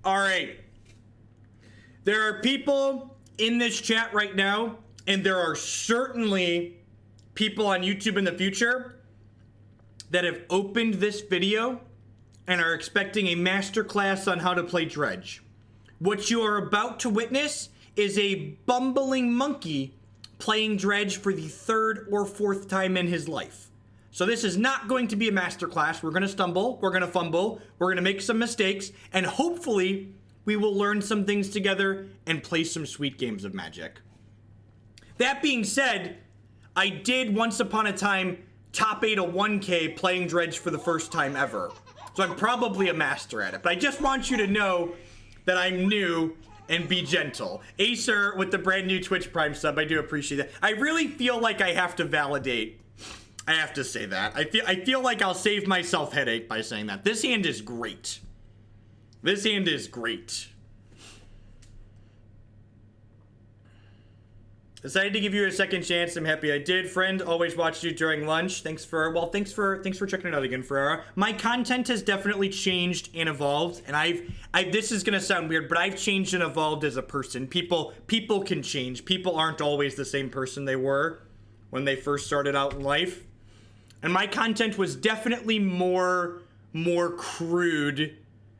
All right. There are people in this chat right now, and there are certainly people on YouTube in the future that have opened this video and are expecting a masterclass on how to play Dredge. What you are about to witness is a bumbling monkey playing Dredge for the third or fourth time in his life. So this is not going to be a masterclass. We're going to stumble, we're going to fumble, we're going to make some mistakes, and hopefully we will learn some things together and play some sweet games of Magic. That being said, I did once upon a time top 8 a 1K playing Dredge for the first time ever. So I'm probably a master at it, but I just want you to know that I'm new and be gentle. Acer with the brand new Twitch Prime sub, I do appreciate that. I really feel like I have to validate. I have to say that. I feel like I'll save myself headache by saying that. This hand is great. This hand is great. Decided to give you a second chance. I'm happy I did. Friend, always watched you during lunch. Thanks for checking it out again, Ferrara. My content has definitely changed and evolved, and this is gonna sound weird, but I've changed and evolved as a person. People can change. People aren't always the same person they were when they first started out in life. And my content was definitely more crude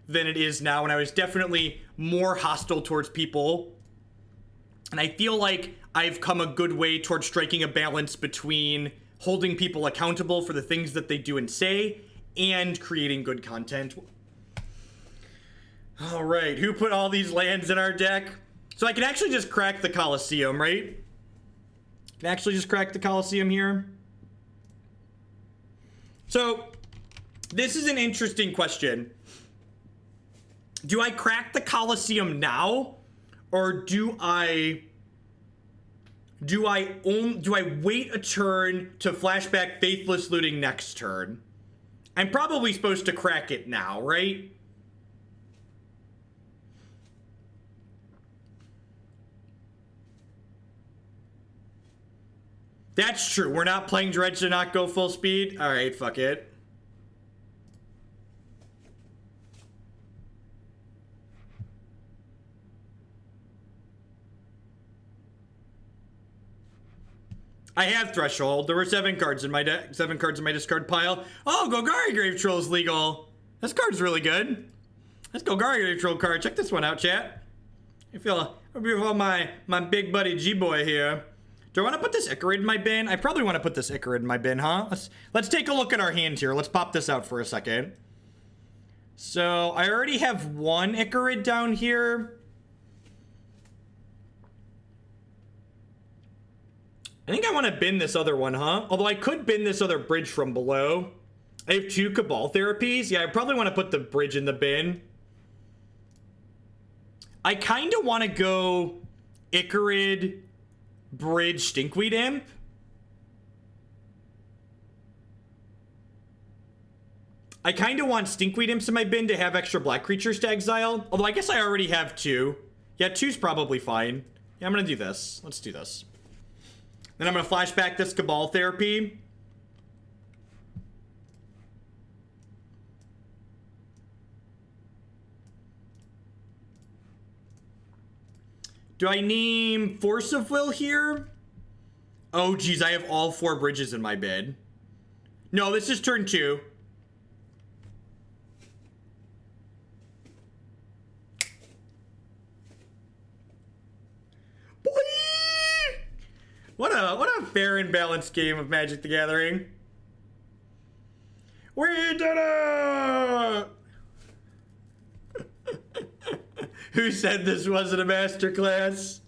than it is now, and I was definitely more hostile towards people. And I feel like I've come a good way towards striking a balance between holding people accountable for the things that they do and say and creating good content. All right, who put all these lands in our deck? So I can actually just crack the Coliseum, right? Can actually just crack the Coliseum here. So this is an interesting question. Do I crack the Coliseum now, or do I wait a turn to flashback Faithless Looting next turn? I'm probably supposed to crack it now, right? That's true. We're not playing Dredge to not go full speed. All right, fuck it. I have Threshold. There were 7 cards in my deck, 7 cards in my discard pile. Oh, Golgari Grave-Troll is legal. This card's really good. Let's Golgari Grave-Troll card. Check this one out, chat. I feel my big buddy G-boy here. Do I want to put this Ichorid in my bin? I probably want to put this Ichorid in my bin, huh? Let's take a look at our hand here. Let's pop this out for a second. So I already have 1 Ichorid down here. I think I want to bin this other one, huh? Although I could bin this other bridge from below. I have 2 Cabal Therapies. Yeah, I probably want to put the bridge in the bin. I kind of want to go Ichorid, bridge, Stinkweed Imp. I kind of want Stinkweed Imps in my bin to have extra black creatures to exile. Although I guess I already have 2. Yeah, 2's probably fine. Yeah, I'm going to do this. Let's do this. Then I'm going to flashback this Cabal Therapy. Do I name Force of Will here? Oh, geez, I have all 4 bridges in my bid. No, this is turn 2. What a fair and balanced game of Magic the Gathering. We did it! Who said this wasn't a masterclass?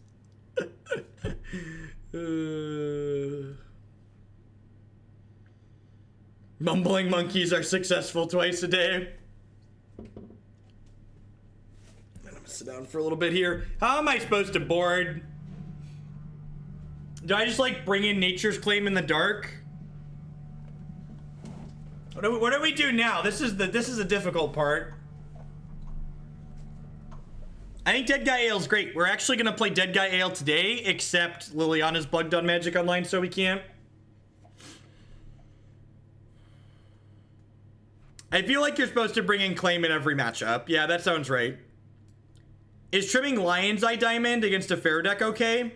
Mumbling monkeys are successful twice a day. I'm gonna sit down for a little bit here. How am I supposed to board? Do I just like bring in Nature's Claim in the dark? What do we do now? This is a difficult part. I think Dead Guy Ale's great. We're actually gonna play Dead Guy Ale today, except Liliana's bugged on Magic Online, so we can't. I feel like you're supposed to bring in Claim in every matchup. Yeah, that sounds right. Is trimming Lion's Eye Diamond against a fair deck okay?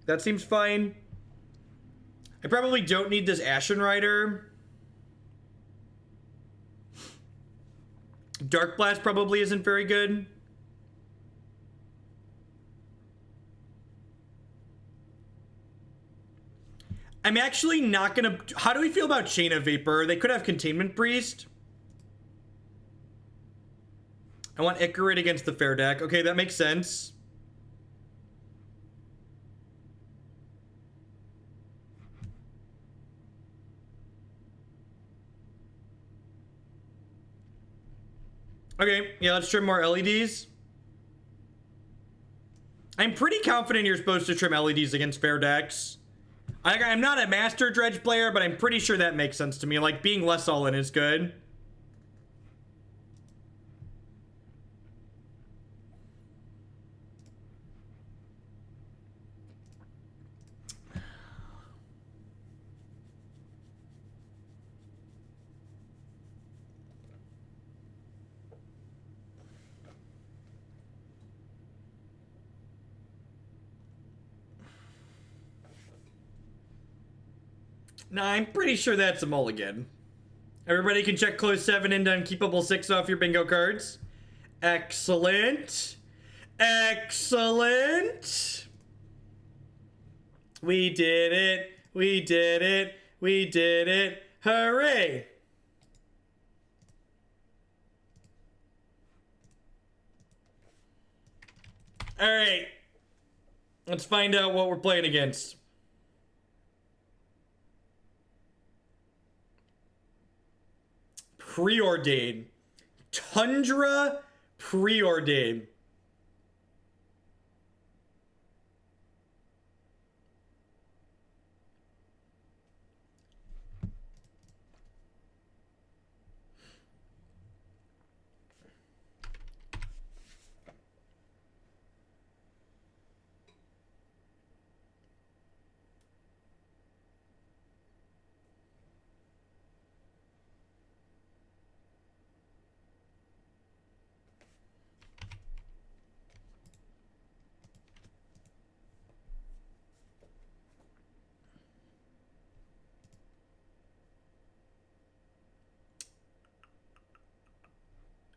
That seems fine. I probably don't need this Ashen Rider. Darkblast probably isn't very good. I'm actually not gonna... How do we feel about Chain of Vapor? They could have Containment Priest. I want Ichorid against the fair deck. Okay, that makes sense. Okay, yeah, let's trim more LEDs. I'm pretty confident you're supposed to trim LEDs against fair decks. I'm not a master Dredge player, but I'm pretty sure that makes sense to me. Like, being less all-in is good. Nah, I'm pretty sure that's a mulligan. Everybody can check close 7 into Unkeepable 6 off your bingo cards. Excellent. Excellent. We did it. We did it. We did it. Hooray. All right. Let's find out what we're playing against. Preordain. Tundra Preordain.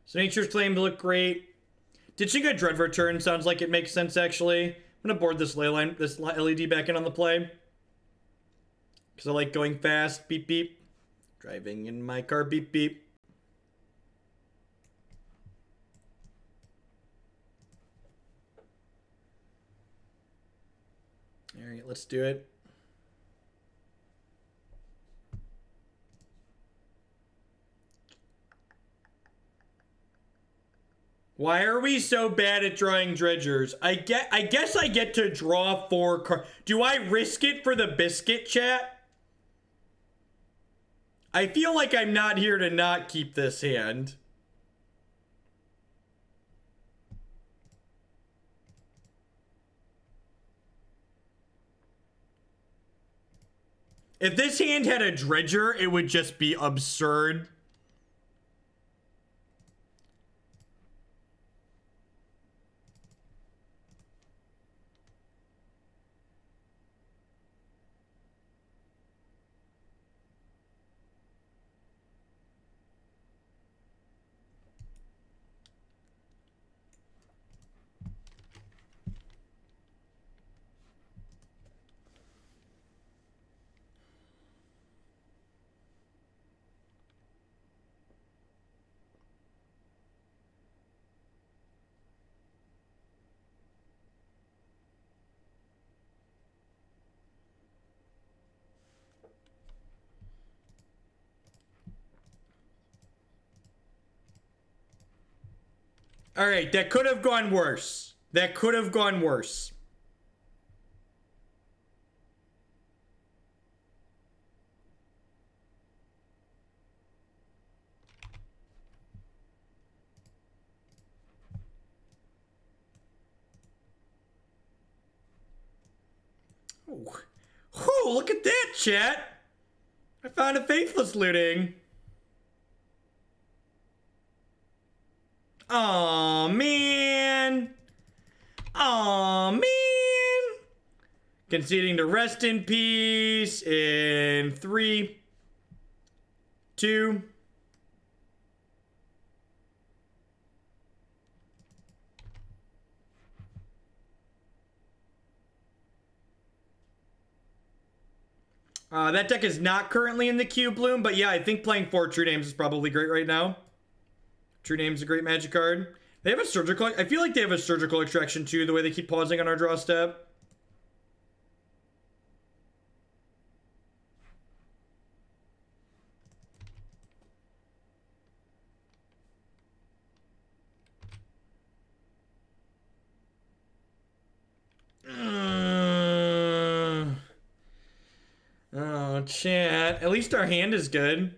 So Nature's Claim look great. Ditching a Dread Return sounds like it makes sense, actually. I'm gonna board this Leyline, this LED back in on the play. Because I like going fast. Beep, beep. Driving in my car. Beep, beep. All right, let's do it. Why are we so bad at drawing dredgers? I guess I get to draw 4 cards. Do I risk it for the biscuit, chat? I feel like I'm not here to not keep this hand. If this hand had a dredger, it would just be absurd. All right, that could have gone worse. That could have gone worse. Oh, oh, look at that, chat. I found a Faithless Looting. Aw, man. Conceding to rest in peace in 3, 2. That deck is not currently in the queue, Bloom, but yeah, I think playing 4 True Names is probably great right now. True Names is a great Magic card. They have a surgical. I feel like they have a surgical extraction too, the way they keep pausing on our draw step. Oh, chat. At least our hand is good.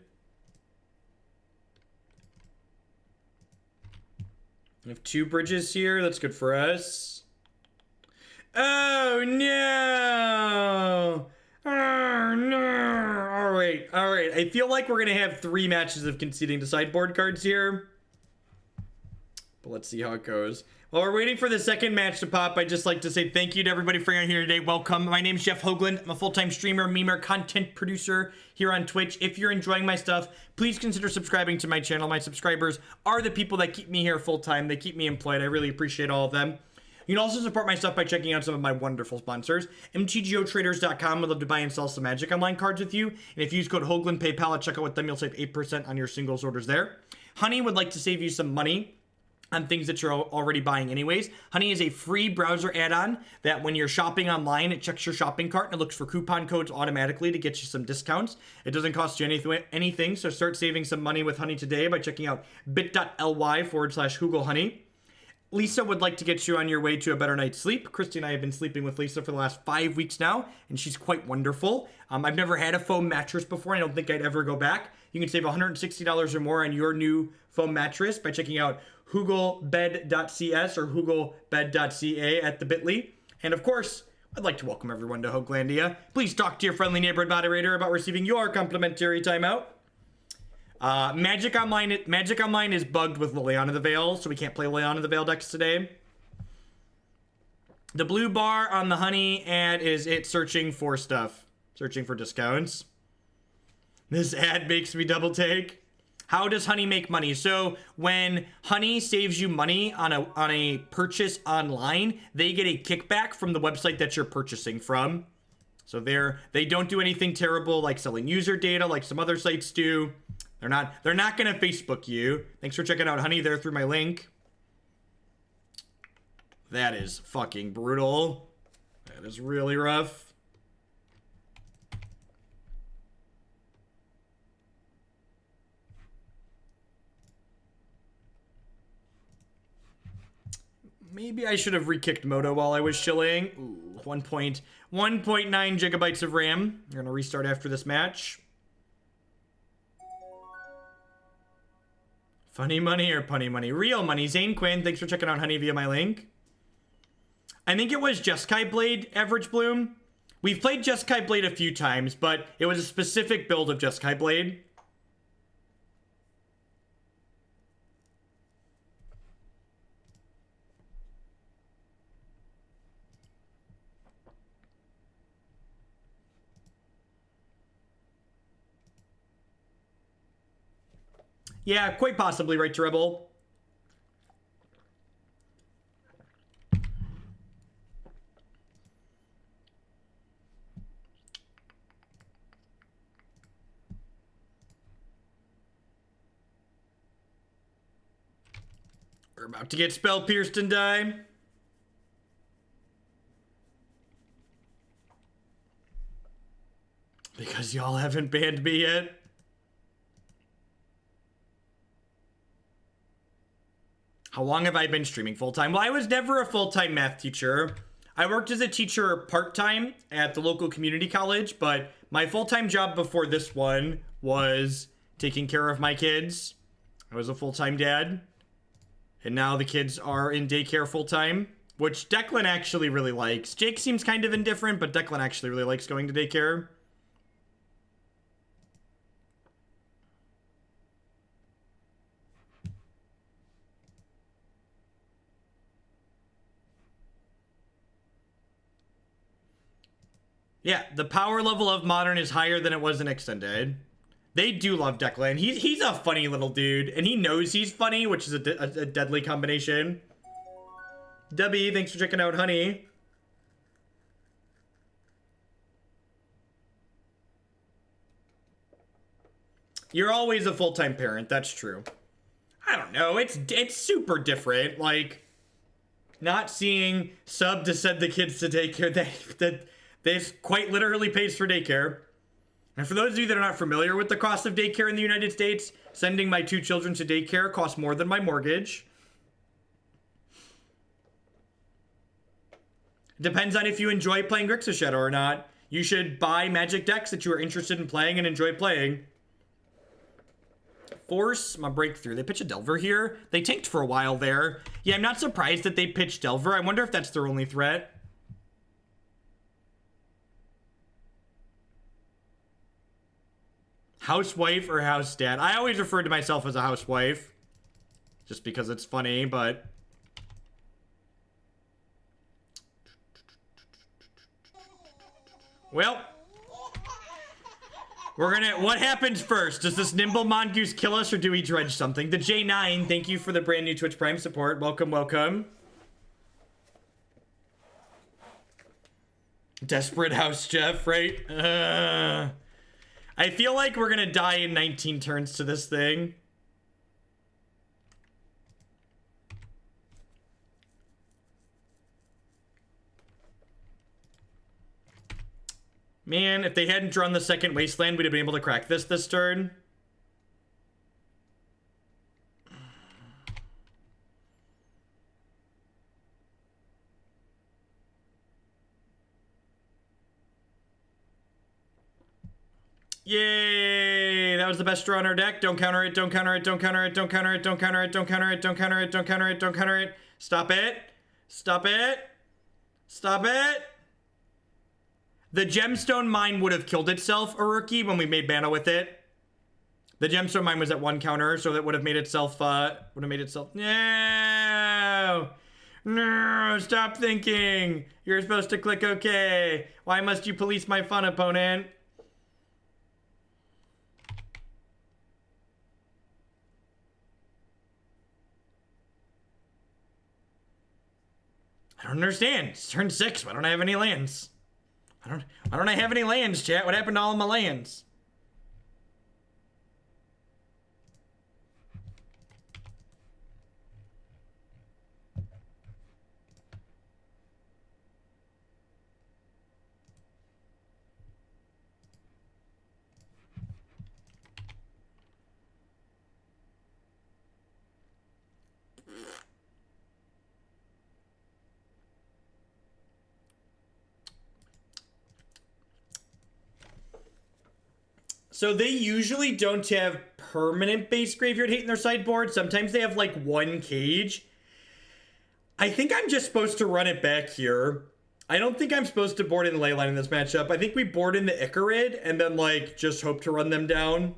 We have 2 bridges here. That's good for us. Oh, no. Oh, no. All right. All right. I feel like we're going to have 3 matches of conceding to sideboard cards here. But let's see how it goes. While we're waiting for the second match to pop, I'd just like to say thank you to everybody for being here today. Welcome. My name is Jeff Hoagland. I'm a full-time streamer, memer, content producer here on Twitch. If you're enjoying my stuff, please consider subscribing to my channel. My subscribers are the people that keep me here full-time. They keep me employed. I really appreciate all of them. You can also support my stuff by checking out some of my wonderful sponsors. MTGOtraders.com would love to buy and sell some Magic Online cards with you. And if you use code Hoagland PayPal at checkout with them, you'll save 8% on your singles orders there. Honey would like to save you some money on things that you're already buying anyways. Honey is a free browser add-on that when you're shopping online, it checks your shopping cart and it looks for coupon codes automatically to get you some discounts. It doesn't cost you anything, so start saving some money with Honey today by checking out bit.ly/HoogleHoney. Lisa would like to get you on your way to a better night's sleep. Christy and I have been sleeping with Lisa for the last 5 weeks now, and she's quite wonderful. I've never had a foam mattress before. I don't think I'd ever go back. You can save $160 or more on your new foam mattress by checking out hooglebed.cs or hooglebed.ca at the bit.ly. And of course, I'd like to welcome everyone to Hoaglandia. Please talk to your friendly neighborhood moderator about receiving your complimentary timeout. Magic Online is bugged with Leyline of the Veil, so we can't play Leyline of the Veil decks today. The blue bar on the Honey ad is it searching for stuff. Searching for discounts. This ad makes me double take. How does Honey make money? So when Honey saves you money on a purchase online, they get a kickback from the website that you're purchasing from. So they don't do anything terrible like selling user data like some other sites do. They're not gonna Facebook you. Thanks for checking out Honey there through my link. That is fucking brutal. That is really rough. Maybe I should have re-kicked Moto while I was chilling. Ooh, 1.9 gigabytes of RAM. We're gonna restart after this match. Funny money or punny money? Real money. Zane Quinn, thanks for checking out Honey via my link. I think it was Jeskai Blade, Average Bloom. We've played Jeskai Blade a few times, but it was a specific build of Jeskai Blade. Yeah, quite possibly, right, Rebel? We're about to get spell pierced and die. Because y'all haven't banned me yet. How long have I been streaming full-time? Well, I was never a full-time math teacher. I worked as a teacher part-time at the local community college, but my full-time job before this one was taking care of my kids. I was a full-time dad. And now the kids are in daycare full-time, which Declan actually really likes. Jake seems kind of indifferent, but Declan actually really likes going to daycare. Yeah, the power level of Modern is higher than it was in Extended. They do love Declan. He's a funny little dude, and he knows he's funny, which is a deadly combination. Debbie, thanks for checking out Honey. You're always a full-time parent, that's true. I don't know, it's super different. Like, not seeing sub to send the kids to daycare, they quite literally pays for daycare. And for those of you that are not familiar with the cost of daycare in the United States, sending my 2 children to daycare costs more than my mortgage. Depends on if you enjoy playing Grixis Shadow or not. You should buy magic decks that you are interested in playing and enjoy playing. Force my breakthrough. They pitch a Delver here. They tanked for a while there. Yeah, I'm not surprised that they pitched Delver. I wonder if that's their only threat. Housewife or house dad? I always refer to myself as a housewife. Just because it's funny, but... Well... We're gonna... What happens first? Does this Nimble Mongoose kill us or do we dredge something? The J9, thank you for the brand new Twitch Prime support. Welcome, welcome. Desperate House Jeff, right? I feel like we're gonna die in 19 turns to this thing. Man, if they hadn't drawn the second Wasteland, we'd have been able to crack this turn. Yay! That was the best draw on our deck. Don't counter it, don't counter it, don't counter it, don't counter it, don't counter it, don't counter it, don't counter it, don't counter it, don't counter it. Stop it. Stop it. Stop it. The Gemstone Mine would have killed itself, Uruki, when we made mana with it. The Gemstone Mine was at 1 counter, so that would have made itself, No! No, stop thinking. You're supposed to click OK. Why must you police my fun, opponent? I don't understand. It's turn 6. Why don't I have any lands? Why don't I have any lands, chat? What happened to all of my lands? So they usually don't have permanent base graveyard hate in their sideboard. Sometimes they have like 1 cage. I think I'm just supposed to run it back here. I don't think I'm supposed to board in Leyline in this matchup. I think we board in the Ichorid and then like just hope to run them down.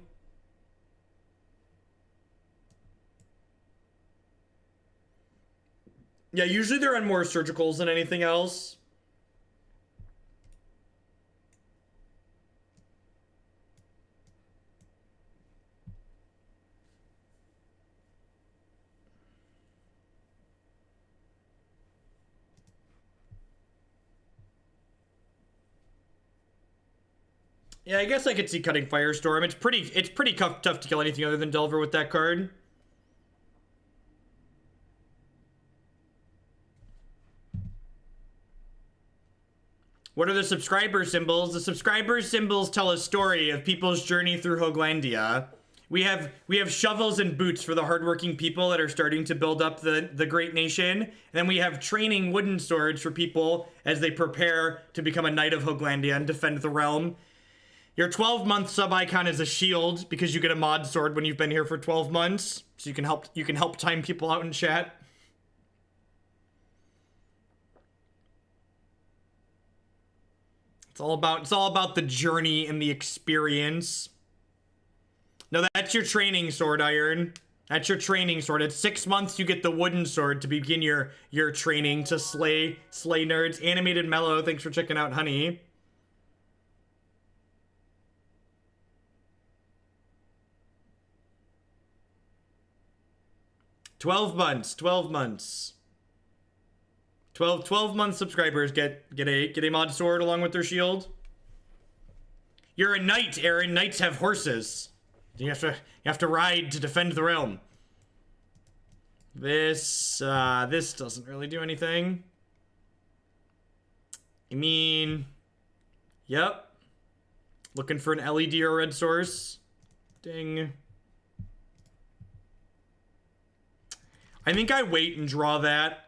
Yeah, usually they're on more surgicals than anything else. Yeah, I guess I could see cutting Firestorm. It's pretty tough to kill anything other than Delver with that card. What are the subscriber symbols? The subscriber symbols tell a story of people's journey through Hoaglandia. We have shovels and boots for the hardworking people that are starting to build up the great nation. And then we have training wooden swords for people as they prepare to become a knight of Hoaglandia and defend the realm. Your 12-month sub icon is a shield because you get a mod sword when you've been here for 12 months. So you can help time people out in chat. It's all about the journey and the experience. No, that's your training sword, Iron. That's your training sword. At 6 months, you get the wooden sword to begin your training to slay nerds. Animated Mellow, thanks for checking out, honey. 12 months. 12 months. 12 month subscribers get a mod sword along with their shield. You're a knight, Aaron. Knights have horses. You have to ride to defend the realm. This doesn't really do anything. I mean, yep. Looking for an LED or a red source. Ding. I think I wait and draw that.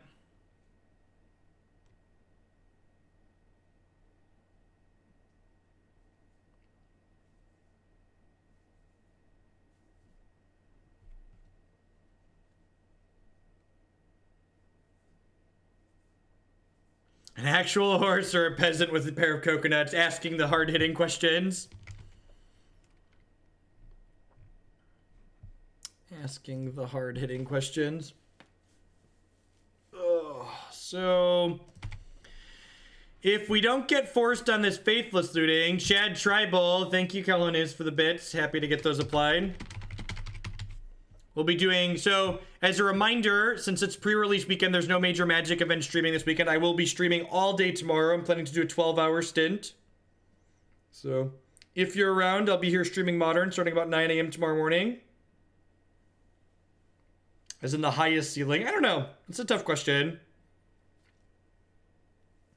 An actual horse or a peasant with a pair of coconuts asking the hard-hitting questions. Asking the hard-hitting questions. Ugh. So, if we don't get forced on this Faithless Looting, Chad Tribal, thank you, Kellonis, for the bits. Happy to get those applied. We'll be doing, so as a reminder, since it's pre-release weekend, there's no major Magic event streaming this weekend. I will be streaming all day tomorrow. I'm planning to do a 12-hour stint. So if you're around, I'll be here streaming Modern starting about 9 a.m. tomorrow morning. As in the highest ceiling. I don't know. It's a tough question.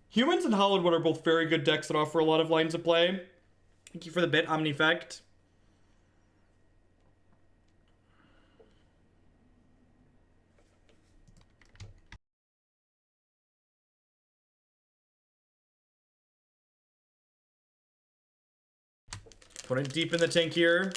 Humans and Hollywood are both very good decks that offer a lot of lines of play. Thank you for the bit, Omnifect. Put it deep in the tank here.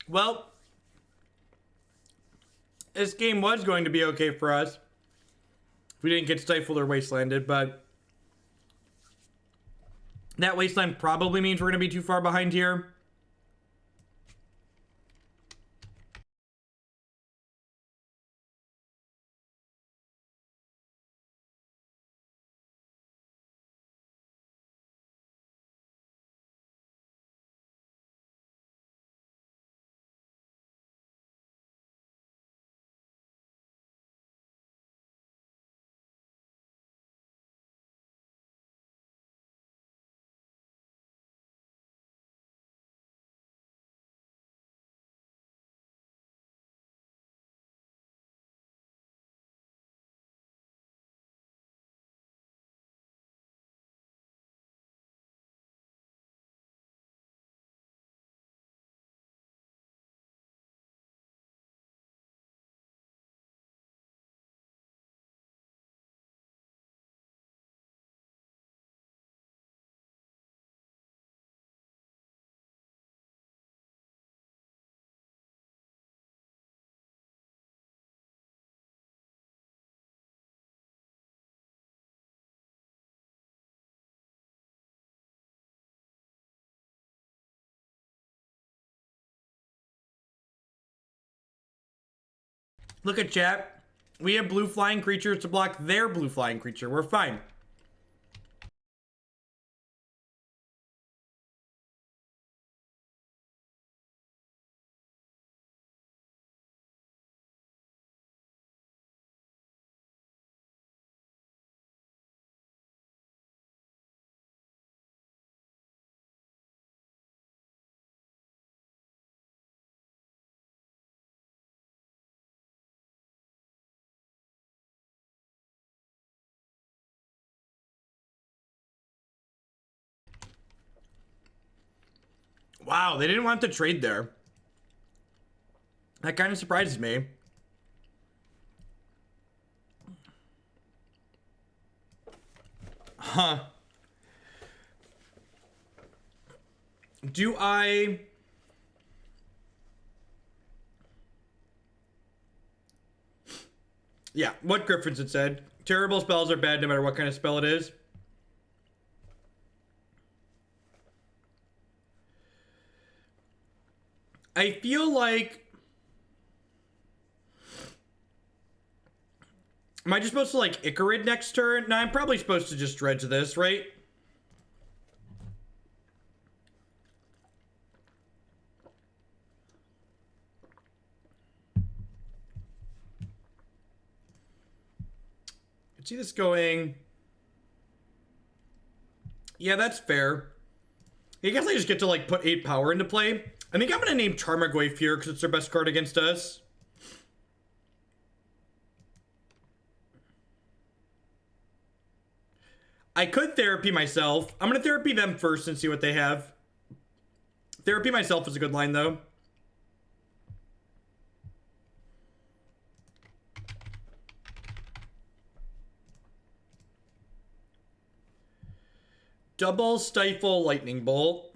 Well, this game was going to be okay for us. We didn't get stifled or wastelanded, but that wasteland probably means we're going to be too far behind here. Look at chat. We have blue flying creatures to block their blue flying creature. We're fine. Wow, they didn't want to trade there. That kind of surprises me. Huh. Do I... Yeah, what Griffin's had said. Terrible spells are bad no matter what kind of spell it is. I feel like... Am I just supposed to, like, Ichorid next turn? No, I'm probably supposed to just dredge this, right? I see this going... Yeah, that's fair. I guess I just get to, like, put 8 power into play. I think I'm going to name Tarmogoyf here because it's their best card against us. I could therapy myself. I'm going to therapy them first and see what they have. Therapy myself is a good line, though. Double Stifle Lightning Bolt.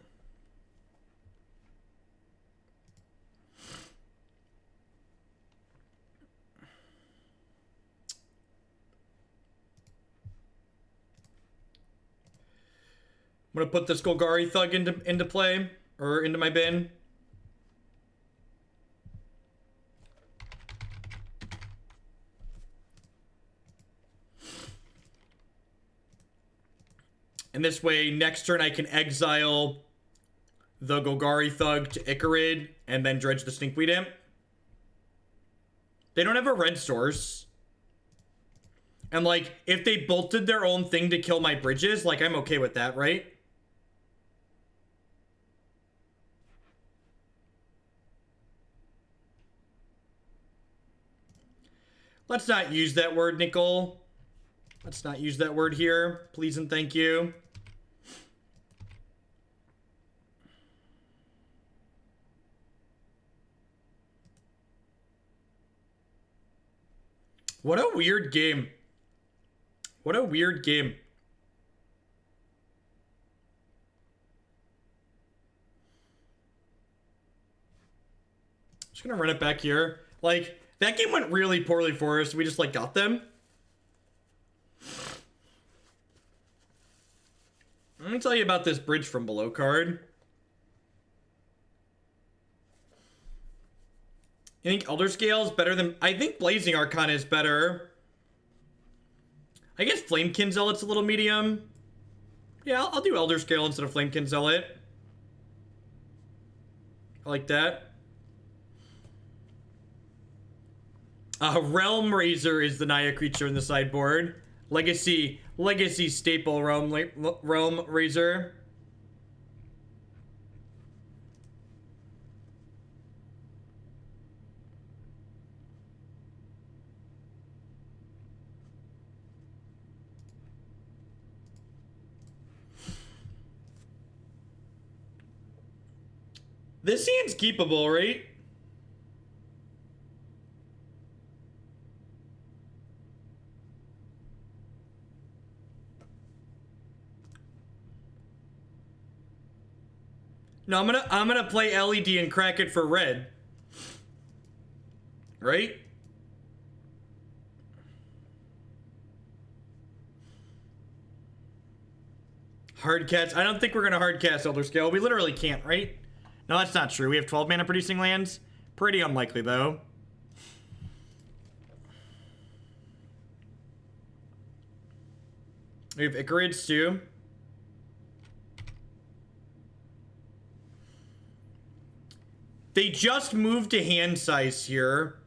I'm gonna put this Golgari Thug into play, or into my bin. And this way, next turn I can exile the Golgari Thug to Ichorid, and then dredge the Stinkweed Imp. They don't have a red source. And like, if they bolted their own thing to kill my bridges, like I'm okay with that, right? Let's not use that word, Nicole. Let's not use that word here. Please and thank you. What a weird game. What a weird game. Just gonna run it back here. Like, that game went really poorly for us. We just, like, got them. Let me tell you about this Bridge from Below card. You think Elderscale is better than... I think Blazing Archon is better. I guess Flame-Kin Zealot's a little medium. Yeah, I'll do Elderscale instead of Flame-Kin Zealot. I like that. Realm Razer is the Naya creature in the sideboard. Legacy staple Realm Razer. This hand's keepable, right? No, I'm gonna play LED and crack it for red. Right? Hard cast. I don't think we're gonna hard cast Elderscale. We literally can't, right? No, that's not true. We have 12 mana producing lands. Pretty unlikely though. We have Ichorids too. They just moved to hand size here.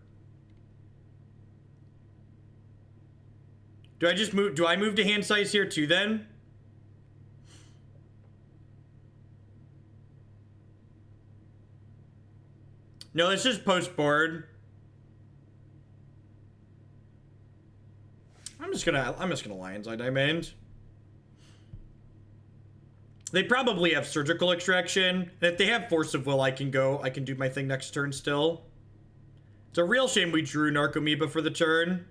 Do I move to hand size here too then? No, let's just post board. I'm just gonna Lion's Eye Diamond. They probably have Surgical Extraction. And if they have Force of Will, I can do my thing next turn still. It's a real shame we drew Narcomoeba for the turn.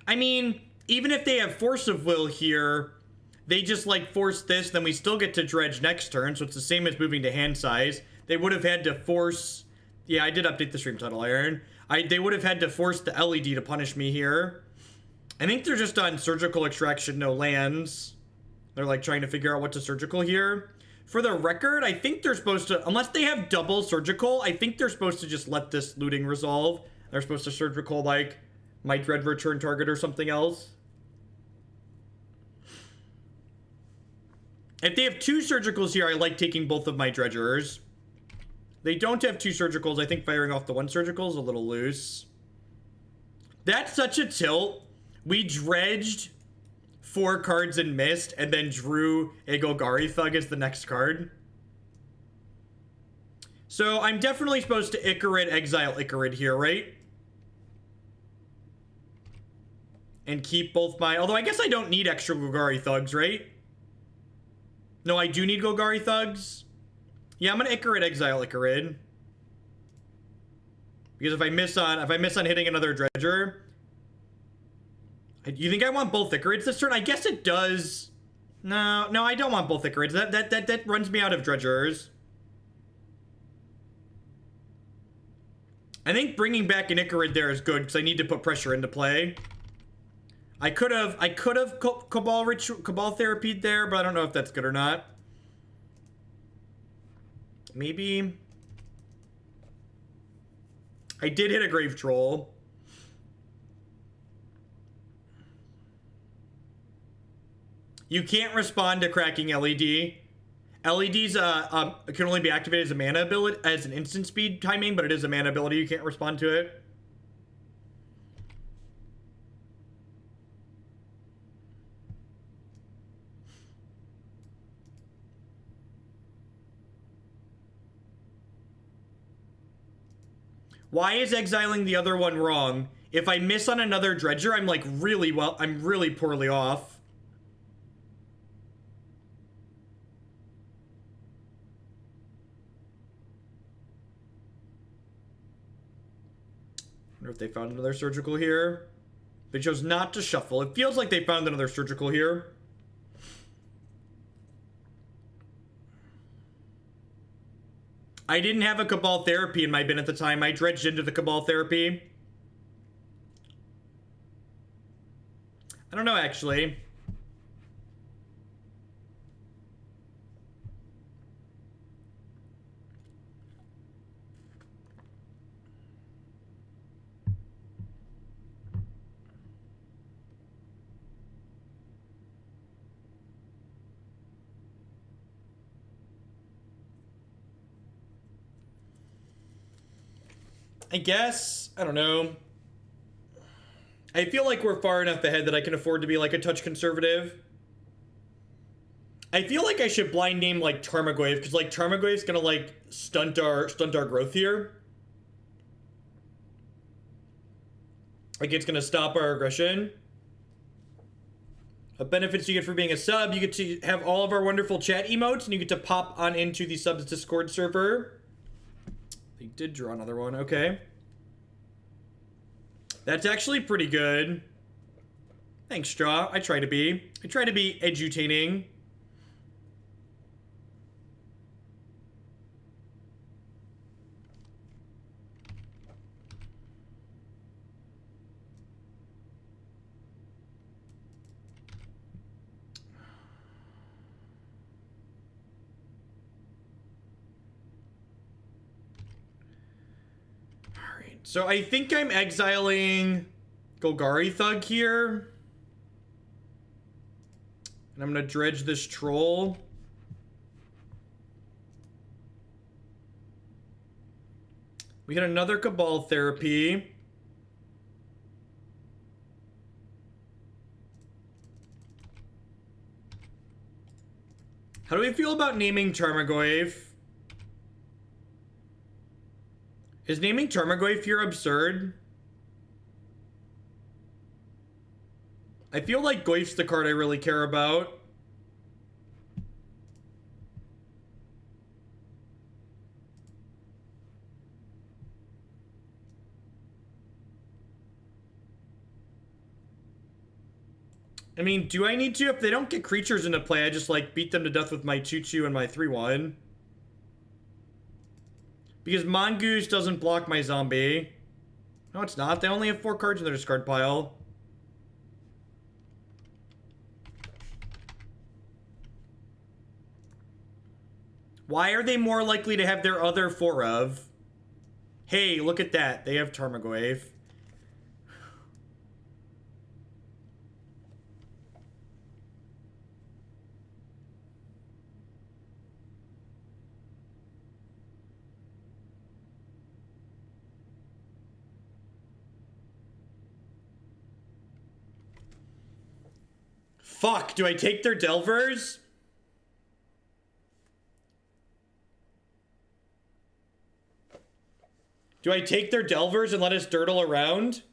I mean, even if they have Force of Will here, they just like force this, then we still get to Dredge next turn, so it's the same as moving to hand size. They would have had to force... Yeah, I did update the stream title, Iron. They would have had to force the LED to punish me here. I think they're just on Surgical Extraction, no lands. They're like trying to figure out what to Surgical here. For the record, I think they're supposed to... Unless they have double Surgical, I think they're supposed to just let this looting resolve. They're supposed to Surgical like... my Dread Return target or something else. If they have two Surgicals here, I like taking both of my Dredgers. They don't have two Surgicals. I think firing off the one Surgical is a little loose. That's such a tilt. We dredged 4 cards and missed, and then drew a Golgari Thug as the next card. So I'm definitely supposed to Ichorid, exile Ichorid here, right? And keep both my... Although I guess I don't need extra Golgari Thugs, right? No, I do need Golgari Thugs. Yeah, I'm gonna Ichorid, exile Ichorid. Because if I miss on hitting another Dredger... You think I want both Ichorids this turn? I guess it does. No, I don't want both Ichorids. That runs me out of Dredgers. I think bringing back an Ichorid there is good because I need to put pressure into play. I could have Cabal Therapied there, but I don't know if that's good or not. Maybe. I did hit a Grave-Troll. You can't respond to cracking LED. LEDs can only be activated as a mana ability, as an instant speed timing, but it is a mana ability. You can't respond to it. Why is exiling the other one wrong? If I miss on another Dredger, I'm like I'm really poorly off. I wonder if they found another Surgical here. They chose not to shuffle. It feels like they found another Surgical here. I didn't have a Cabal Therapy in my bin at the time. I dredged into the Cabal Therapy. I don't know, actually. I guess, I don't know. I feel like we're far enough ahead that I can afford to be like a touch conservative. I feel like I should blind name like Tarmogoyf, because like Tarmogoyf's gonna like stunt our growth here. Like it's gonna stop our aggression. What benefits you get for being a sub? You get to have all of our wonderful chat emotes, and you get to pop on into the subs Discord server. They did draw another one, okay. That's actually pretty good. Thanks, Straw. I try to be edutaining. So I think I'm exiling Golgari Thug here. And I'm going to dredge this troll. We hit another Cabal Therapy. How do we feel about naming Tarmogoyf? Is naming Tarmogoyf here absurd? I feel like Goyf's the card I really care about. I mean, do I need to? If they don't get creatures into play, I just, like, beat them to death with my 2/2 and my 3/1. Because Mongoose doesn't block my zombie. No, it's not. They only have 4 cards in their discard pile. Why are they more likely to have their other 4 of? Hey, look at that. They have Tarmogoyf. Fuck, do I take their Delvers? Do I take their Delvers and let us dirtle around?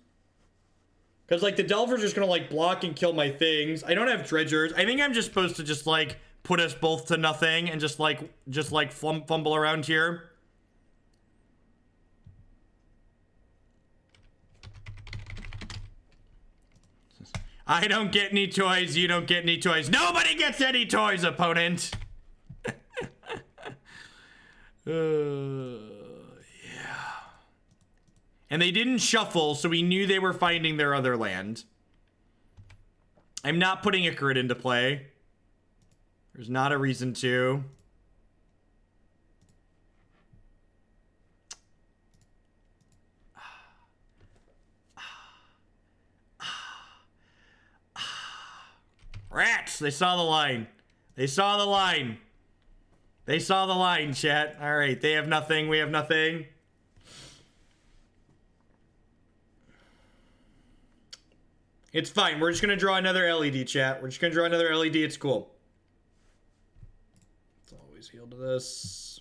Because, like, the Delvers are just gonna, like, block and kill my things. I don't have Dredgers. I think I'm just supposed to just, like, put us both to nothing and just fumble around here. I don't get any toys, you don't get any toys. Nobody gets any toys, opponent! Yeah. And they didn't shuffle, so we knew they were finding their other land. I'm not putting Ichorid into play. There's not a reason to. Rats! They saw the line. They saw the line. They saw the line, chat. Alright, they have nothing. We have nothing. It's fine. We're just going to draw another LED, chat. We're just going to draw another LED. It's cool. Let's always heal to this.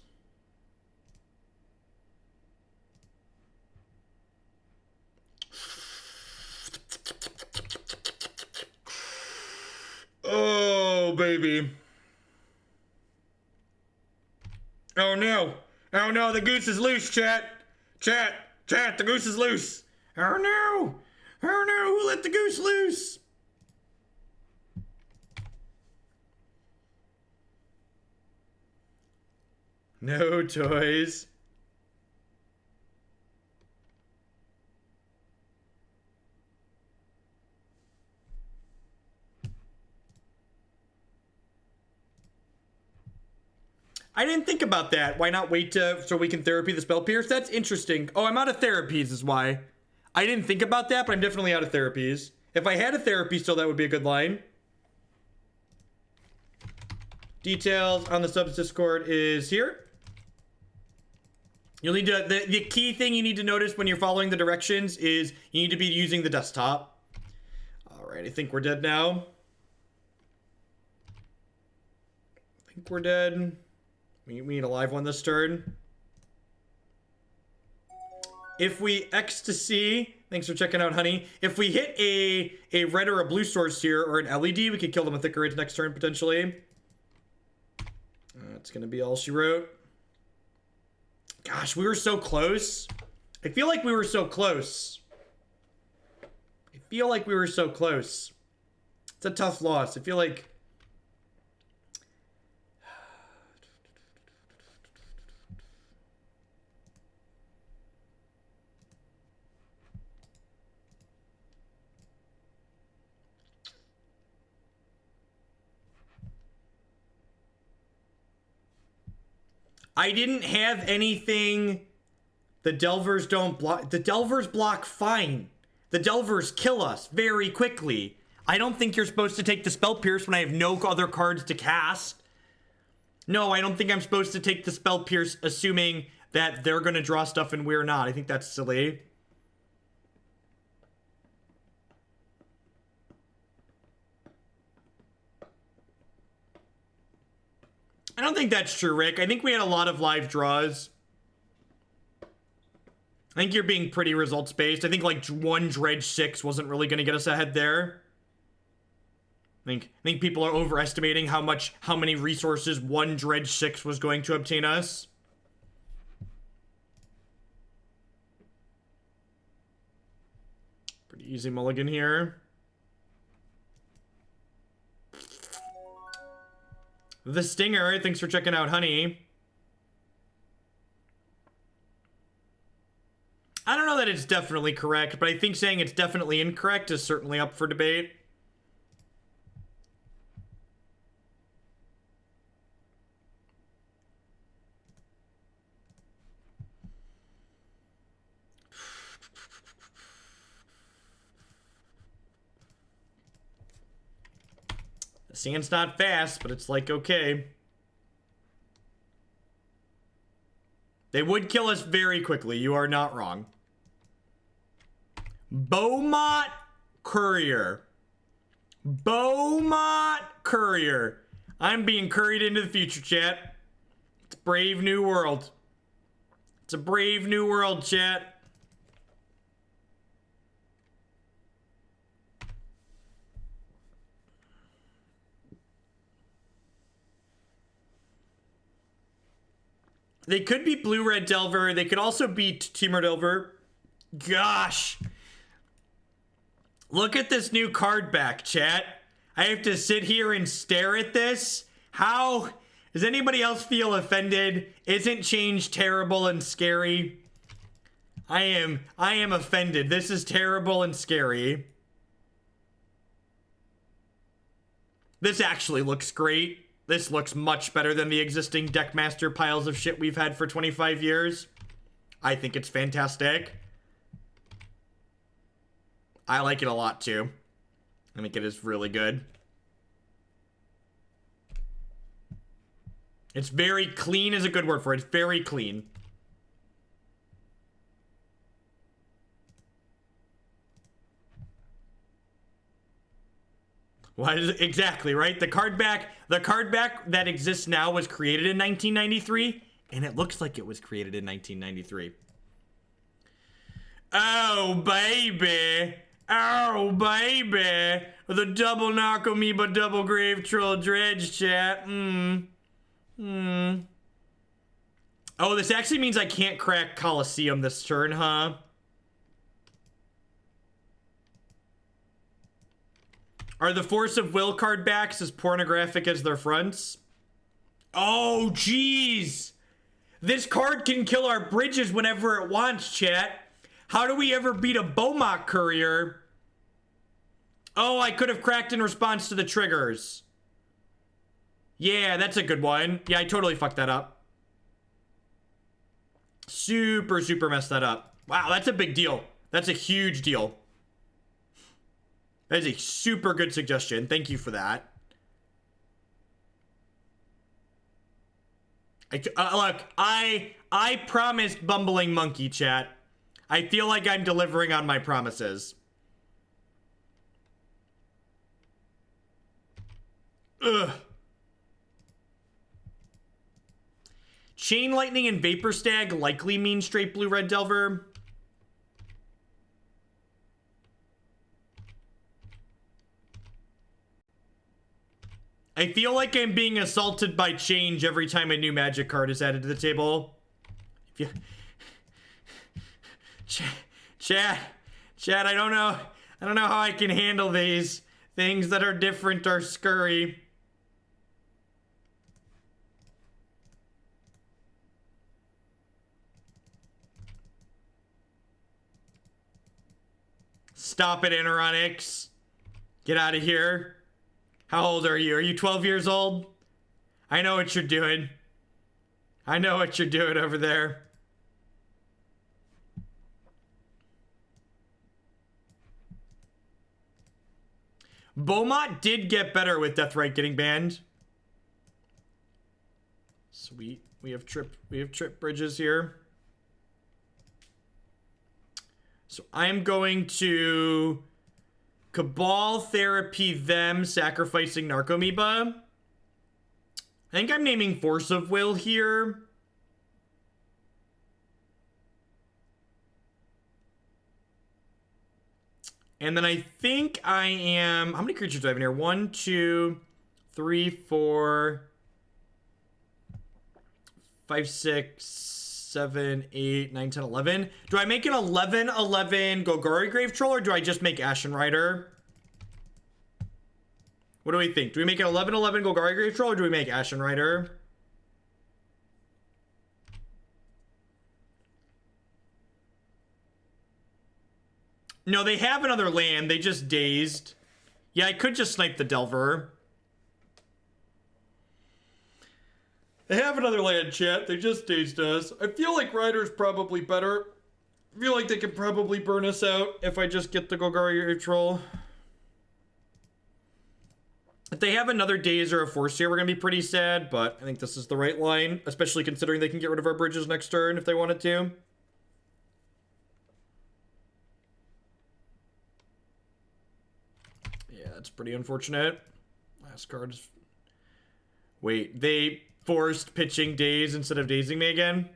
Oh, baby. Oh, no. Oh, no. The goose is loose, chat. Chat. The goose is loose. Oh, no. Oh, no. Who let the goose loose? No toys. I didn't think about that. Why not wait so we can therapy the Spell Pierce? That's interesting. Oh, I'm out of therapies is why. I didn't think about that, but I'm definitely out of therapies. If I had a therapy still, that would be a good line. Details on the subs Discord is here. You'll need to, the key thing you need to notice when you're following the directions is you need to be using the desktop. All right, I think we're dead now. I think we're dead. We need a live one this turn. If we Ecstasy, thanks for checking out, honey. If we hit a red or a blue source here, or an LED, we could kill them with Ichorid next turn, potentially. That's going to be all she wrote. Gosh, we were so close. I feel like we were so close. It's a tough loss. I feel like... I didn't have anything. The Delvers don't block. The Delvers block fine. The Delvers kill us very quickly. I don't think you're supposed to take the Spell Pierce when I have no other cards to cast. No, I don't think I'm supposed to take the Spell Pierce assuming that they're going to draw stuff and we're not. I think that's silly. I don't think that's true, Rick. I think we had a lot of live draws. think you're being pretty results based. I think like one Dredge 6 wasn't really going to get us ahead there. I think people are overestimating how many resources one Dredge 6 was going to obtain us. Pretty easy mulligan here. The Stinger, thanks for checking out, honey. I don't know that it's definitely correct, but I think saying it's definitely incorrect is certainly up for debate. The sand's not fast, but it's like, okay. They would kill us very quickly. You are not wrong. Beaumont Courier. Beaumont Courier. I'm being curried into the future, chat. It's a brave new world. It's a brave new world, chat. They could be Blue-Red Delver. They could also be Temur Delver. Gosh. Look at this new card back, chat. I have to sit here and stare at this. How? Does anybody else feel offended? Isn't change terrible and scary? I am offended. This is terrible and scary. This actually looks great. This looks much better than the existing Deckmaster piles of shit we've had for 25 years. I think it's fantastic. I like it a lot too. I think it is really good. It's very clean is a good word for it. It's very clean. What is it? Exactly, right? The card back that exists now was created in 1993, and it looks like it was created in 1993. Oh, baby. Oh, baby. The double Narcomoeba, double Grave-Troll Dredge, chat. Oh, this actually means I can't crack Coliseum this turn, huh? Are the Force of Will card backs as pornographic as their fronts? Oh, jeez. This card can kill our bridges whenever it wants, chat. How do we ever beat a Beaumont Courier? Oh, I could have cracked in response to the triggers. Yeah, that's a good one. Yeah, I totally fucked that up. Super messed that up. Wow, that's a big deal. That's a huge deal. That is a super good suggestion. Thank you for that. Look, I promised Bumbling Monkey, chat. I feel like I'm delivering on my promises. Ugh. Chain Lightning and Vapor Stag likely mean straight Blue-Red Delver. I feel like I'm being assaulted by change every time a new magic card is added to the table. If you... Chat, I don't know how I can handle these. Things that are different are scurry. Stop it, Interonics. Get out of here. How old are you? Are you 12 years old? I know what you're doing. I know what you're doing over there. Beaumont did get better with Deathrite getting banned. Sweet. We have trip bridges here. So I'm going to Cabal Therapy them, sacrificing Narcomoeba. I think I'm naming Force of Will here. And then I think I am... How many creatures do I have in here? 1, 2, 3, 4, 5, 6, 7, 8, 9, 10, 11. Do I make an 11-11 Golgari Grave-Troll, or do I just make Ashen Rider? What do we think? Do we make an 11-11 Golgari Grave-Troll, or do we make Ashen Rider? No, they have another land. They just dazed. Yeah, I could just snipe the Delver. They have another land, chat. They just dazed us. I feel like Rider's probably better. I feel like they can probably burn us out if I just get the Golgari Grave-Troll. If they have another Daze or a Force here, we're going to be pretty sad, but I think this is the right line, especially considering they can get rid of our bridges next turn if they wanted to. Yeah, that's pretty unfortunate. Last card is... Wait, they forced pitching Daze instead of dazing me again?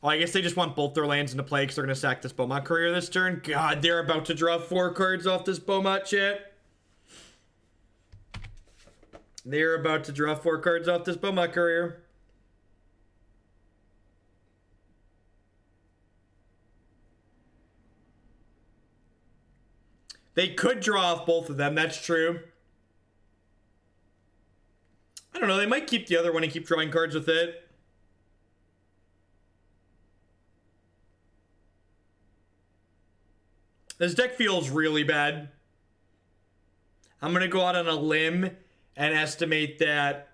Oh, I guess they just want both their lands into play because they're going to sack this Beaumont Courier this turn. God, they're about to draw 4 cards off this Beaumont, chat. They're about to draw 4 cards off this Beaumont Courier. They could draw off both of them, that's true. I don't know, they might keep the other one and keep drawing cards with it. This deck feels really bad. I'm going to go out on a limb and estimate that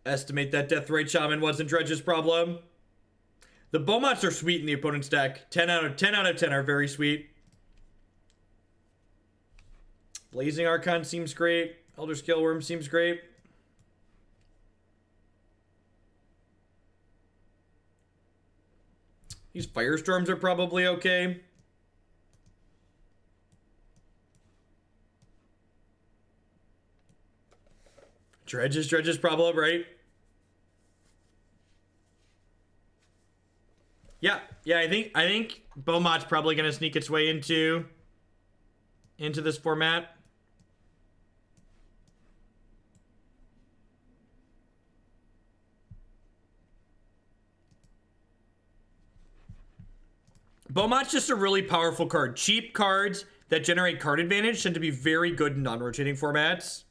Deathrite Shaman wasn't Dredge's problem. The Beaumonts are sweet in the opponent's deck. 10 out of 10 are very sweet. Blazing Archon seems great. Elderscale Wurm seems great. These Firestorms are probably okay. Dredge's problem, right? Yeah, I think Beaumont's probably gonna sneak its way into this format. Beaumont's just a really powerful card. Cheap cards that generate card advantage tend to be very good in non-rotating formats.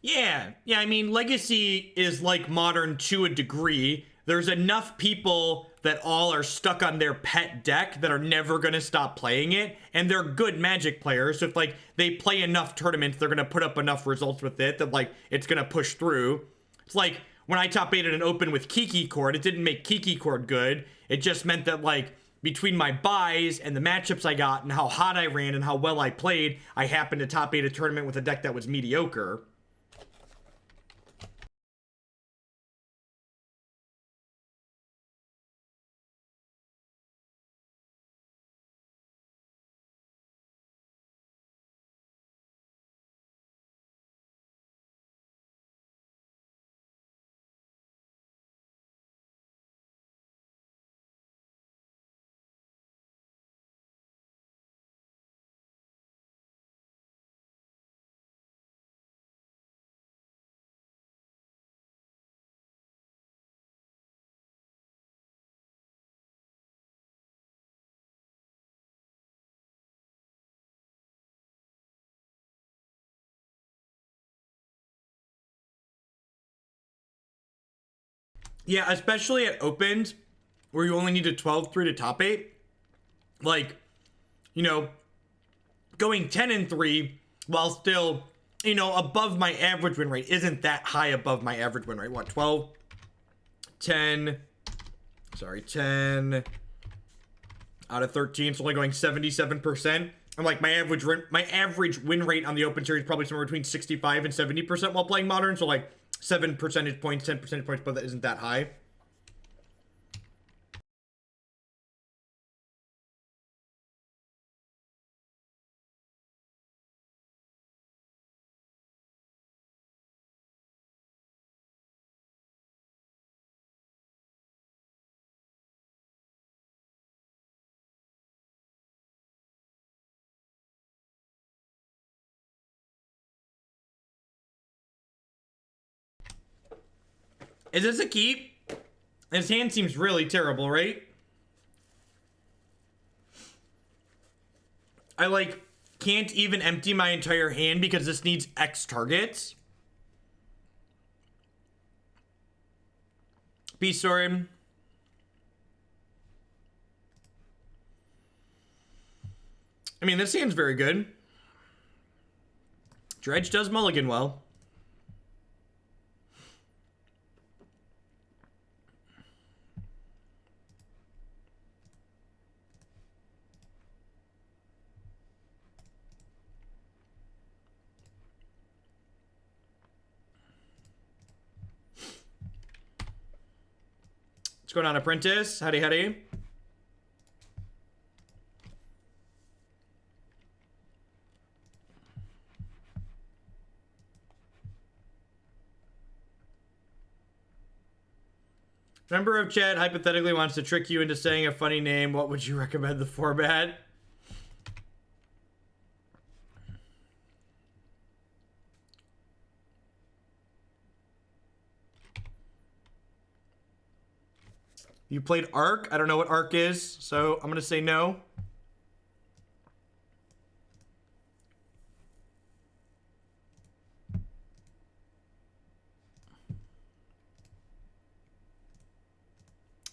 Yeah, I mean, Legacy is like Modern to a degree. There's enough people that all are stuck on their pet deck that are never going to stop playing it, and they're good Magic players, so if, like, they play enough tournaments, they're going to put up enough results with it that, like, it's going to push through. It's like, when I top 8'd an open with Kiki Cord, it didn't make Kiki Cord good. It just meant that, like, between my buys and the matchups I got and how hot I ran and how well I played, I happened to top 8 a tournament with a deck that was mediocre. Yeah, especially at opens, where you only need a 12-3 to top 8. Like, you know, going 10-3 while still, you know, above my average win rate isn't that high above my average win rate. What, 12? 10 out of 13, so only going 77%. And like my average win rate on the open series is probably somewhere between 65 and 70% while playing Modern, so like 7 percentage points, 10 percentage points, but that isn't that high. Is this a keep? His hand seems really terrible, right? I, like, can't even empty my entire hand because this needs X targets. Beast Sword. I mean, this hand's very good. Dredge does mulligan well. What's going on, Apprentice? Howdy, howdy. Member of chat hypothetically wants to trick you into saying a funny name. What would you recommend the format? You played Ark? I don't know what Ark is, so I'm gonna say no.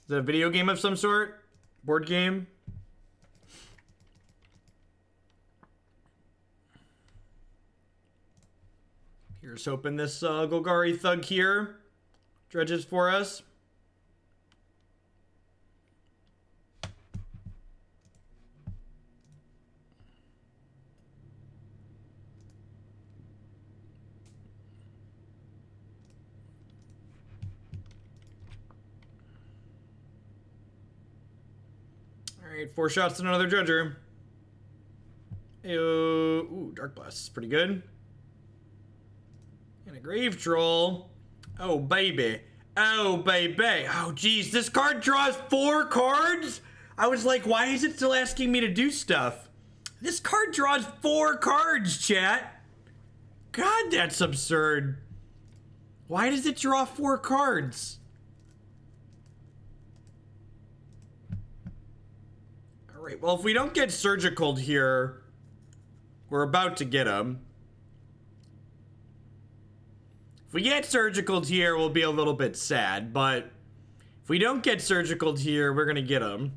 Is it a video game of some sort? Board game? Here's hoping this Golgari Thug here dredges for us. Alright, 4 shots and another dredger. Ooh, Darkblast is pretty good. And a Grave-Troll. Oh, baby. Oh, baby. Oh, geez. This card draws 4 cards? I was like, why is it still asking me to do stuff? This card draws 4 cards, chat. God, that's absurd. Why does it draw 4 cards? Alright, well, if we don't get Surgicaled here, we're about to get him. If we get Surgicaled here, we'll be a little bit sad, but if we don't get Surgicaled here, we're gonna get him.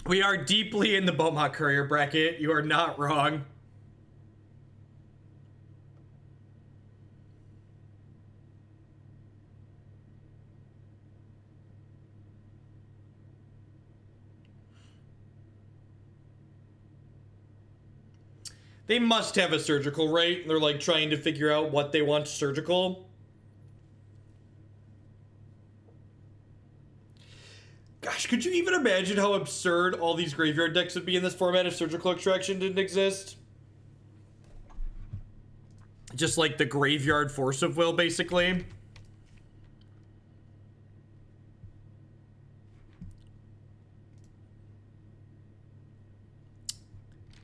We are deeply in the Boatmont Courier bracket. You are not wrong. They must have a surgical, right? They're like trying to figure out what they want surgical. Gosh, could you even imagine how absurd all these graveyard decks would be in this format if surgical extraction didn't exist? Just like the graveyard force of will, basically.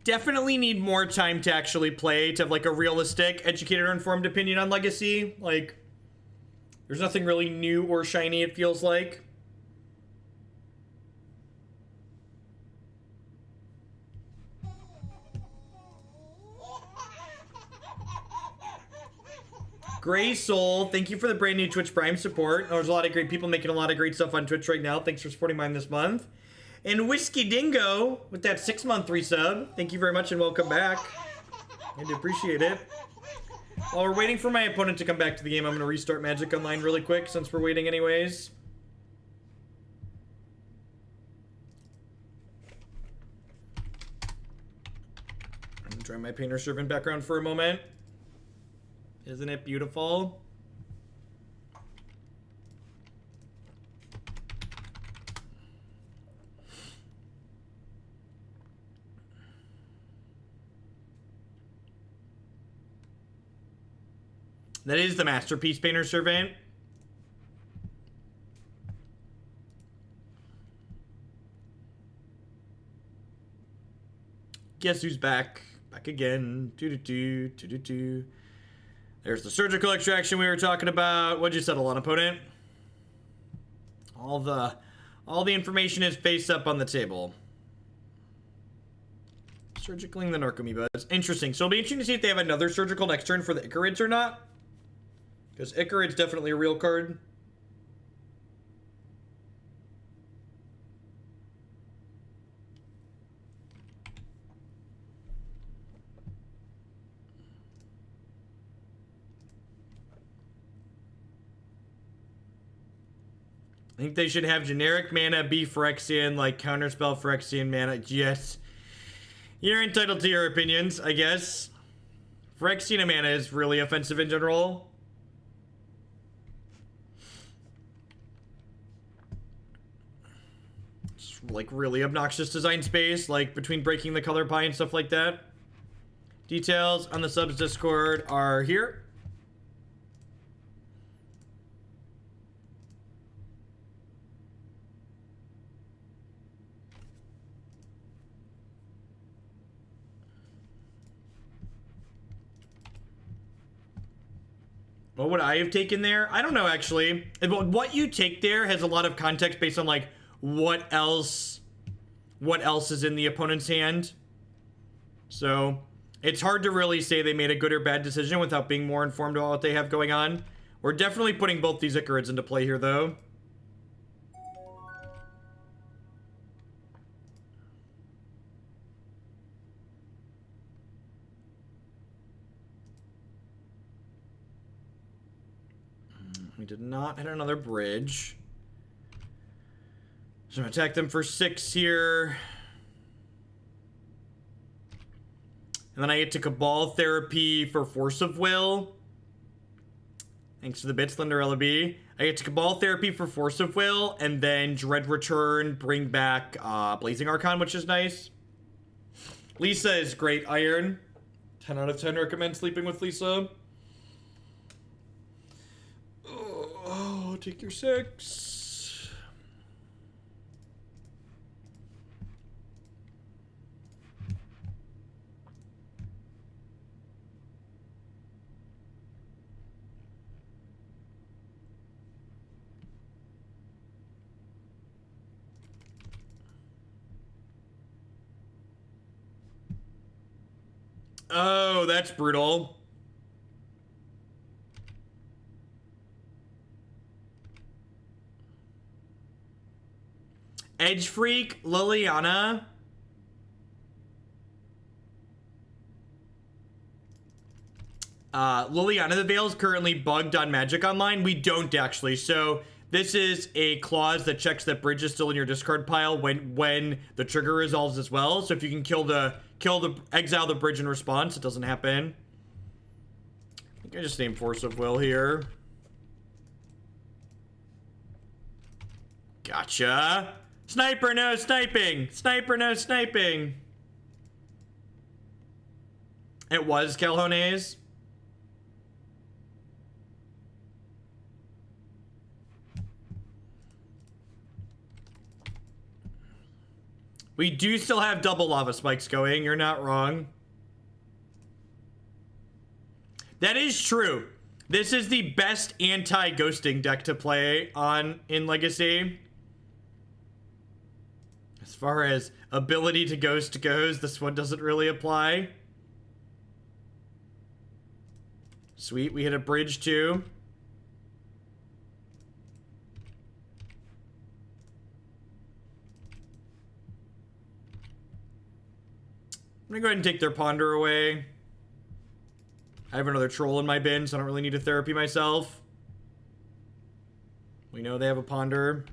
Definitely need more time to actually play to have like a realistic, educated, or informed opinion on Legacy. Like, there's nothing really new or shiny, it feels like. Gray Soul, thank you for the brand new Twitch Prime support. There's a lot of great people making a lot of great stuff on Twitch right now. Thanks for supporting mine this month. And Whiskey Dingo with that 6-month resub. Thank you very much and welcome back. I do appreciate it. While we're waiting for my opponent to come back to the game, I'm going to restart Magic Online really quick since we're waiting anyways. I'm going to try my Painter Servant background for a moment. Isn't it beautiful? That is the Masterpiece Painter Servant. guess who's back? Back again. Doo-doo-doo. There's the surgical extraction we were talking about. What'd you settle on, opponent? All the information is face up on the table. Surgicaling the Narcomoeba. It's interesting. So it'll be interesting to see if they have another surgical next turn for the Ichorids or not. Because Ichorid's definitely a real card. I think they should have generic mana be Phyrexian, like counterspell Phyrexian mana. Yes. You're entitled to your opinions, I guess. Phyrexian mana is really offensive in general. It's like really obnoxious design space, like between breaking the color pie and stuff like that. Details on the subs Discord are here. What would I have taken there? I don't know, actually. What you take there has a lot of context based on, like, what else is in the opponent's hand. So, it's hard to really say they made a good or bad decision without being more informed about what they have going on. We're definitely putting both these Ichorids into play here, though. We did not hit another bridge. So I'm gonna attack them for 6 here. And then I get to Cabal Therapy for Force of Will. Thanks to the bits, Linderella B. I get to Cabal Therapy for Force of Will, and then Dread Return, bring back Blazing Archon, which is nice. Lisa is great iron. 10 out of 10 recommend sleeping with Lisa. Oh, take your 6. Oh, that's brutal. Edge Freak, Liliana. Liliana the Veil is currently bugged on Magic Online. We don't actually. So this is a clause that checks that bridge is still in your discard pile when the trigger resolves as well. So if you can exile the bridge in response, it doesn't happen. I think I just named Force of Will here. Gotcha. Sniper, no sniping. Sniper, no sniping. It was Calhones. We do still have double lava spikes going. You're not wrong. That is true. This is the best anti-ghosting deck to play on in Legacy. As far as ability to ghost goes, this one doesn't really apply. Sweet, we hit a bridge too. I'm gonna go ahead and take their ponder away. I have another troll in my bin, so I don't really need a therapy myself. We know they have a ponder.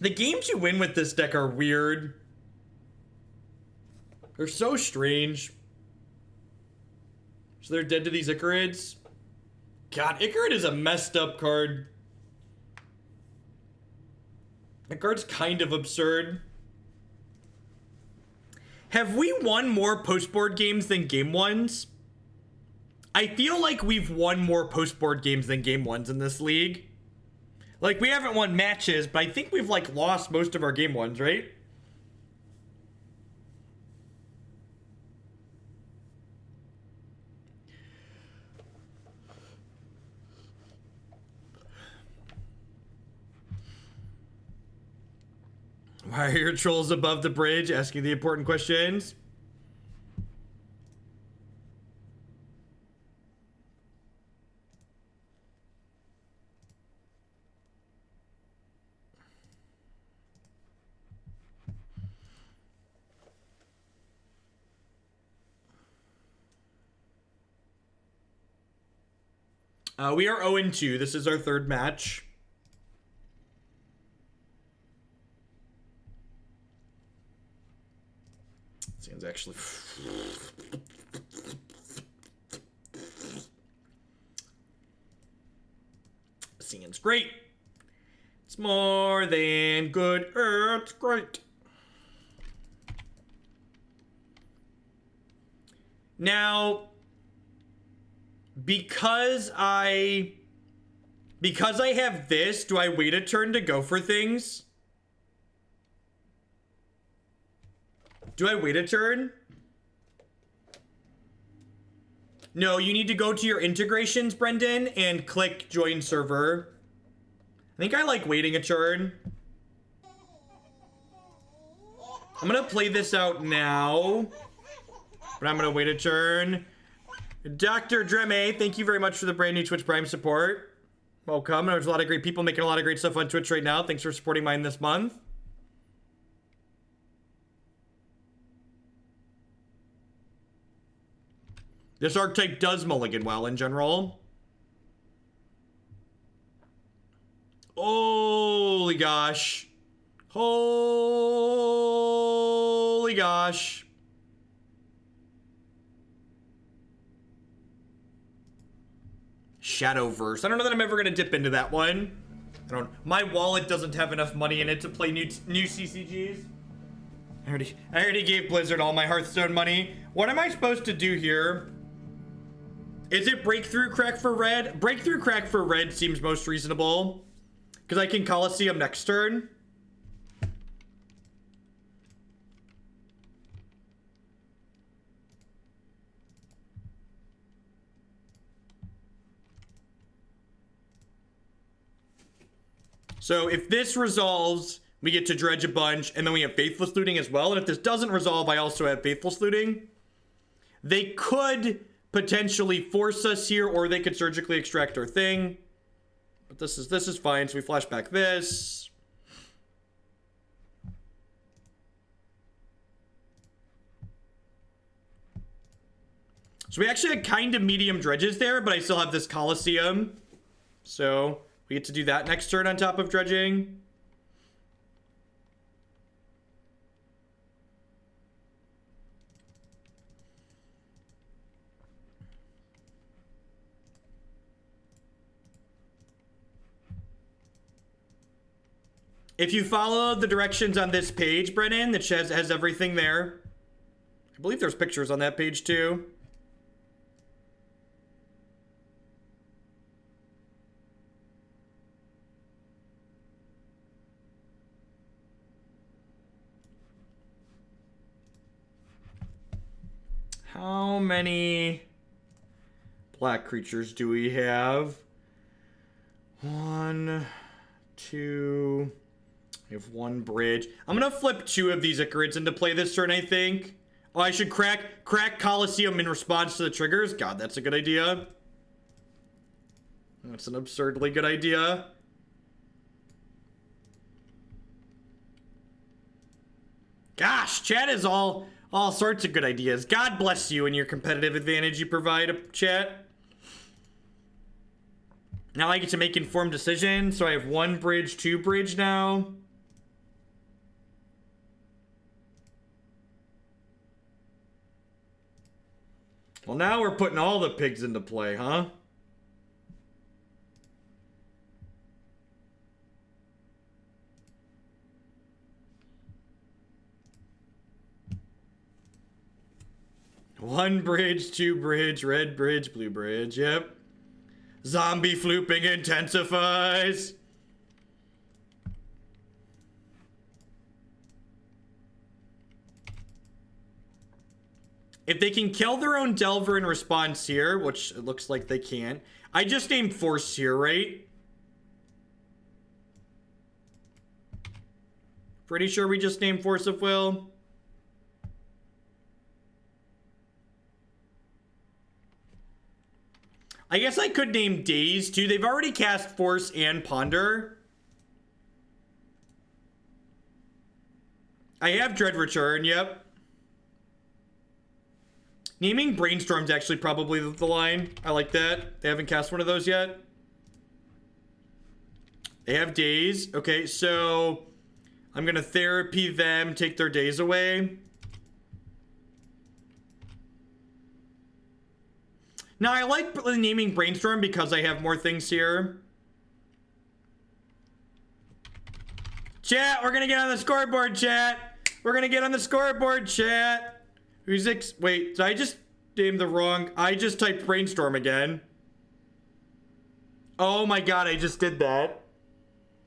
The games you win with this deck are weird. They're so strange. So they're dead to these Ichorids. God, Ichorid is a messed up card. That card's kind of absurd. Have we won more post-board games than game ones? I feel like we've won more post-board games than game ones in this league. Like, we haven't won matches, but I think we've, like, lost most of our game ones, right? Why are your trolls above the bridge asking the important questions? We are 0-2. This is our third match. Scene's actually... Scene's great. It's more than good. It's great. Now... Because I have this, do I wait a turn to go for things? Do I wait a turn? No, you need to go to your integrations, Brendan, and click join server. I think I like waiting a turn. I'm gonna play this out now, but I'm gonna wait a turn. Dr. Dreme, thank you very much for the brand new Twitch Prime support. Welcome. There's a lot of great people making a lot of great stuff on Twitch right now. Thanks for supporting mine this month. This archetype does mulligan well in general. Holy gosh. Holy gosh. Shadowverse. I don't know that I'm ever gonna dip into that one. My wallet doesn't have enough money in it to play new CCGs. I already gave Blizzard all my Hearthstone money. What am I supposed to do here? Is it Breakthrough Crack for red? Breakthrough Crack for red seems most reasonable. Because I can Coliseum next turn. So if this resolves, we get to dredge a bunch, and then we have Faithless Looting as well. And if this doesn't resolve, I also have Faithless Looting. They could potentially force us here, or they could surgically extract our thing. But this is fine, so we flash back this. So we actually had kind of medium dredges there, but I still have this Coliseum. So we get to do that next turn on top of dredging. If you follow the directions on this page, Brennan, that has everything there. I believe there's pictures on that page too. How many black creatures do we have? 1, 2... We have 1 bridge. I'm gonna flip 2 of these Ichorids into play this turn, I think. Oh, I should crack Coliseum in response to the triggers? God, that's a good idea. That's an absurdly good idea. Gosh, chat is all sorts of good ideas. God bless you and your competitive advantage you provide, chat. Now I get to make informed decisions, so I have 1 bridge, 2 bridge now. Well, now we're putting all the pigs into play, huh? 1 bridge, 2 bridge, red bridge, blue bridge. Yep. Zombie flooping intensifies. If they can kill their own Delver in response here, which it looks like they can. I just named Force here, right? Pretty sure we just named Force of Will. I guess I could name Daze too. They've already cast Force and Ponder. I have Dread Return, yep. Naming Brainstorm's actually probably the line. I like that. They haven't cast one of those yet. They have Daze. Okay, so I'm gonna Therapy them, take their days away. Now, I like naming Brainstorm because I have more things here. Chat, we're gonna get on the scoreboard, chat. We're gonna get on the scoreboard, chat. Who's wait, did I just name the wrong? I just typed Brainstorm again. Oh my god, I just did that.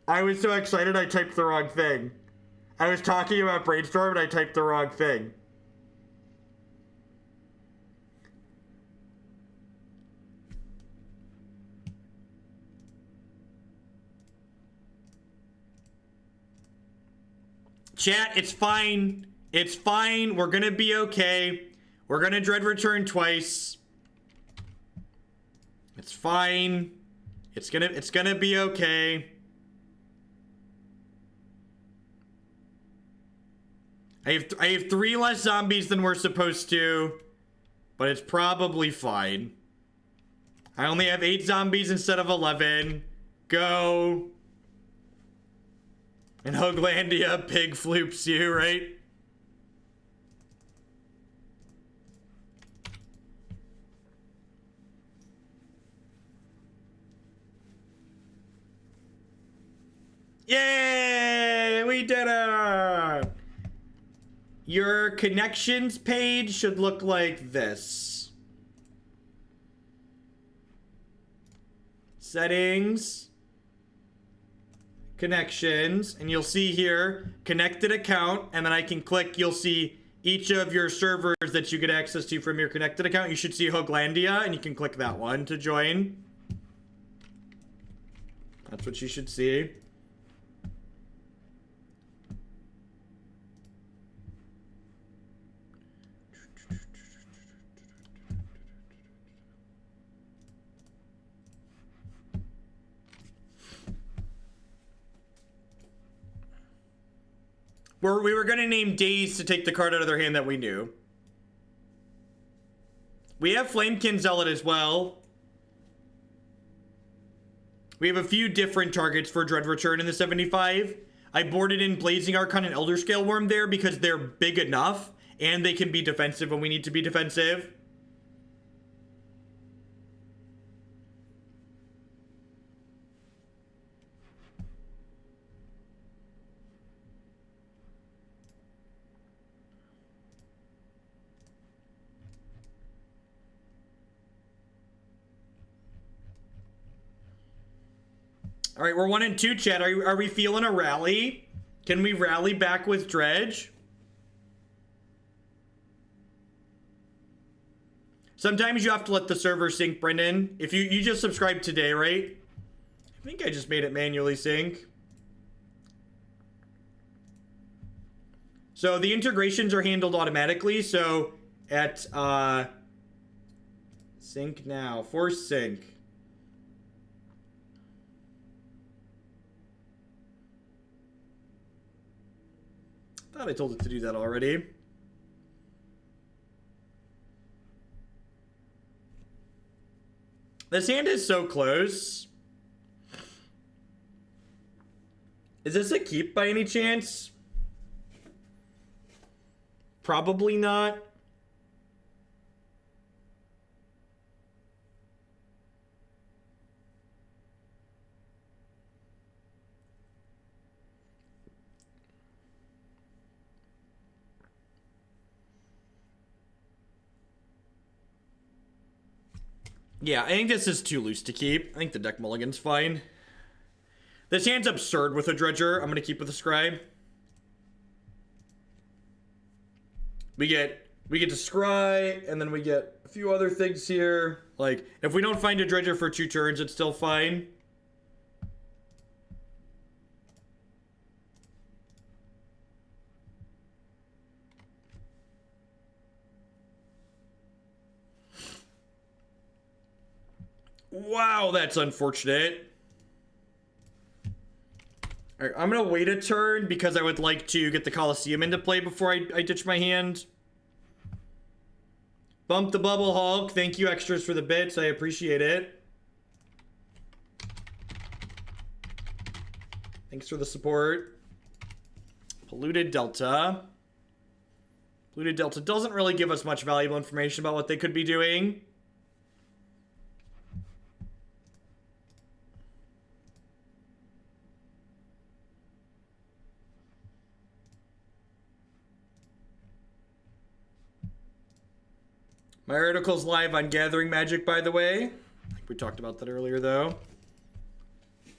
I was so excited I typed the wrong thing. I was talking about Brainstorm and I typed the wrong thing. Chat, it's fine. It's fine. We're gonna be okay. We're gonna Dread Return twice. It's fine. It's gonna be okay. I have 3 less zombies than we're supposed to, but it's probably fine. I only have 8 zombies instead of 11. Go. And Hoaglandia pig floops you, right? Yay! We did it! Your connections page should look like this. Settings. Connections, and you'll see here connected account, and then I can click. You'll see each of your servers that you get access to from your connected account. You should see Hoaglandia, and you can click that one to join. That's what you should see. We were going to name Daze to take the card out of their hand that we knew. We have Flame-Kin Zealot as well. We have a few different targets for Dread Return in the 75. I boarded in Blazing Archon and Elderscale Wurm there because they're big enough and they can be defensive when we need to be defensive. All right, we're 1 and 2, chat. Are we feeling a rally? Can we rally back with Dredge? Sometimes you have to let the server sync, Brendan. If you just subscribed today, right? I think I just made it manually sync. So the integrations are handled automatically. So at sync now, force sync. Thought I told it to do that already. This hand is so close. Is this a keep by any chance? Probably not. Yeah, I think this is too loose to keep. I think the deck mulligan's fine. This hand's absurd with a Dredger. I'm going to keep with a Scribe. We get to Scry, and then we get a few other things here. Like, if we don't find a Dredger for 2 turns, it's still fine. Wow, that's unfortunate. All right, I'm going to wait a turn because I would like to get the Coliseum into play before I ditch my hand. Bump the Bubble Hulk. Thank you, extras, for the bits. I appreciate it. Thanks for the support. Polluted Delta. Polluted Delta doesn't really give us much valuable information about what they could be doing. My article's live on Gathering Magic, by the way. I think we talked about that earlier, though.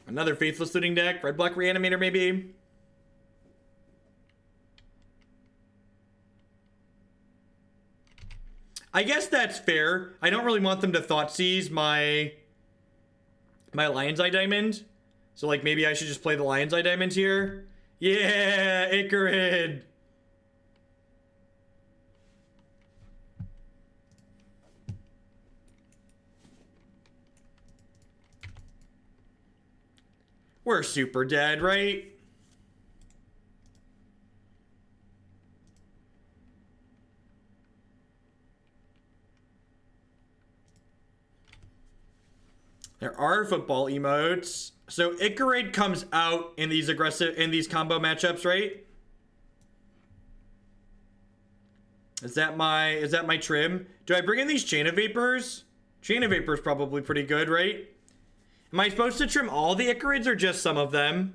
Another Faithless Looting deck. Red-Black Reanimator, maybe. I guess that's fair. I don't really want them to Thoughtseize my Lion's Eye Diamond. So, like, maybe I should just play the Lion's Eye Diamond here. Yeah, Ichorid. We're super dead, right? There are football emotes. So Ichorid comes out in these combo matchups, right? Is that my trim? Do I bring in these Chain of Vapors? Chain of Vapors probably pretty good, right? Am I supposed to trim all the Ichorids or just some of them?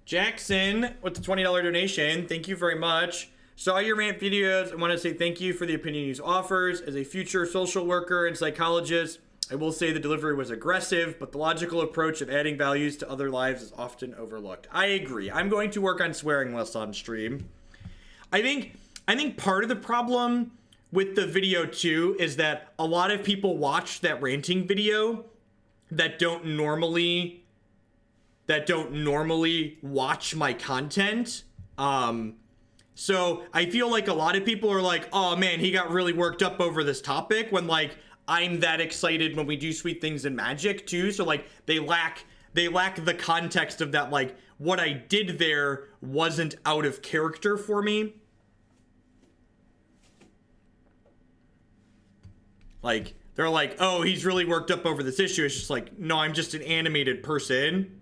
Jackson with the $20 donation. Thank you very much. Saw your rant videos. I want to say thank you for the opinion use offers. As a future social worker and psychologist, I will say the delivery was aggressive, but the logical approach of adding values to other lives is often overlooked. I agree. I'm going to work on swearing less on stream. I think part of the problem with the video too is that a lot of people watch that ranting video that don't normally watch my content. So I feel like a lot of people are like, oh man, he got really worked up over this topic, when like I'm that excited when we do sweet things in Magic too. So like they lack the context of that, like what I did there wasn't out of character for me. Like they're like, oh, he's really worked up over this issue. It's just like, no, I'm just an animated person.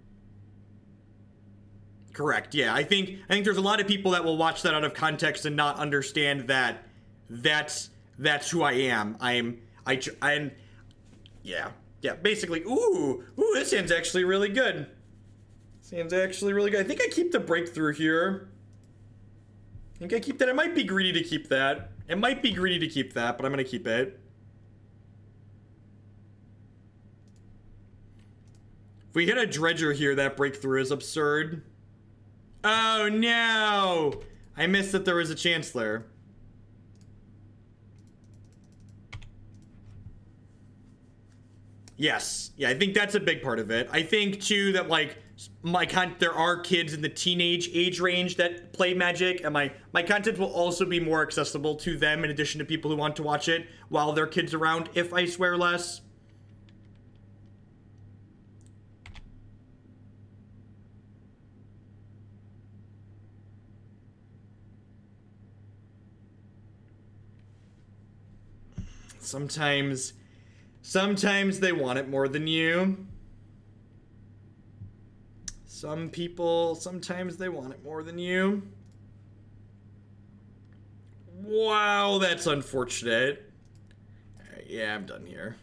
Correct. Yeah, I think there's a lot of people that will watch that out of context and not understand that that's who I am. Yeah. Basically, ooh, this hand's actually really good. This hand's actually really good. I think I keep the breakthrough here. I think I keep that. It might be greedy to keep that. But I'm gonna keep it. If we hit a Dredger here, that breakthrough is absurd. Oh no! I missed that there was a Chancellor. Yes. Yeah, I think that's a big part of it. I think too that like there are kids in the teenage age range that play Magic, and my content will also be more accessible to them in addition to people who want to watch it while their kids around if I swear less. Sometimes they want it more than you. Some people, sometimes they want it more than you. Wow, that's unfortunate. Alright, yeah, I'm done here.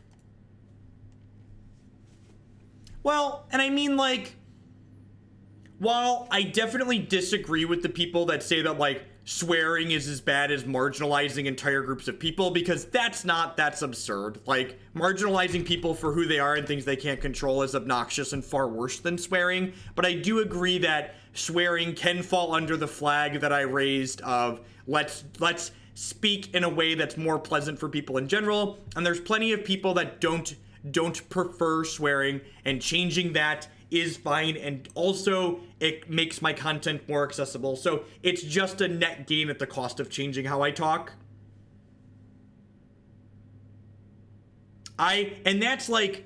Well, and I mean, like, while I definitely disagree with the people that say that, like, swearing is as bad as marginalizing entire groups of people, because that's absurd. Like, marginalizing people for who they are and things they can't control is obnoxious and far worse than swearing. But I do agree that swearing can fall under the flag that I raised of let's speak in a way that's more pleasant for people in general. And there's plenty of people that don't prefer swearing, and changing that is fine, and also it makes my content more accessible. So it's just a net gain at the cost of changing how I talk. And that's like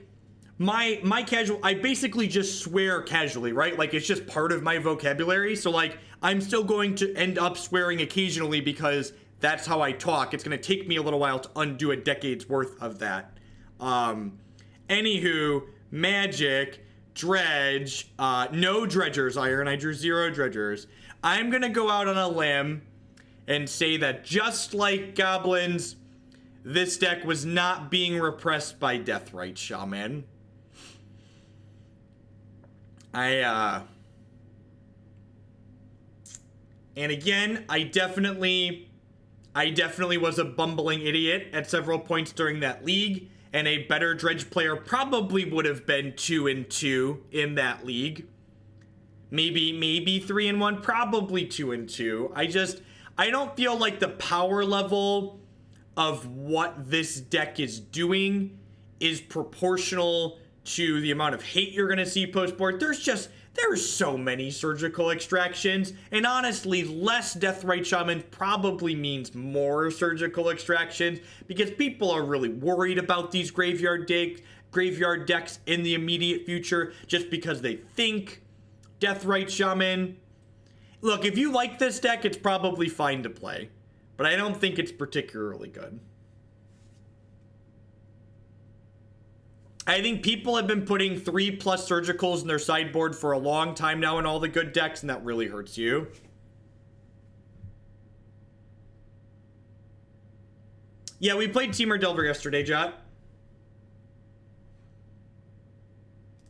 my casual, I basically just swear casually, right? Like, it's just part of my vocabulary. So like, I'm still going to end up swearing occasionally because that's how I talk. It's going to take me a little while to undo a decade's worth of that. Anywho, Magic, Dredge, no Dredgers, Iron. I drew 0 Dredgers. I'm going to go out on a limb and say that just like Goblins, this deck was not being repressed by Deathrite Shaman. And again, I definitely was a bumbling idiot at several points during that league. And a better Dredge player probably would have been 2-2 in that league. Maybe 3-1, probably 2-2. I don't feel like the power level of what this deck is doing is proportional to the amount of hate you're gonna see post-board. There's so many surgical extractions, and honestly, less Deathrite Shaman probably means more surgical extractions, because people are really worried about these graveyard decks in the immediate future, just because they think Deathrite Shaman. Look, if you like this deck, it's probably fine to play, but I don't think it's particularly good. I think people have been putting 3+ surgicals in their sideboard for a long time now in all the good decks, and that really hurts you. Yeah, we played Temur Delver yesterday, Jot.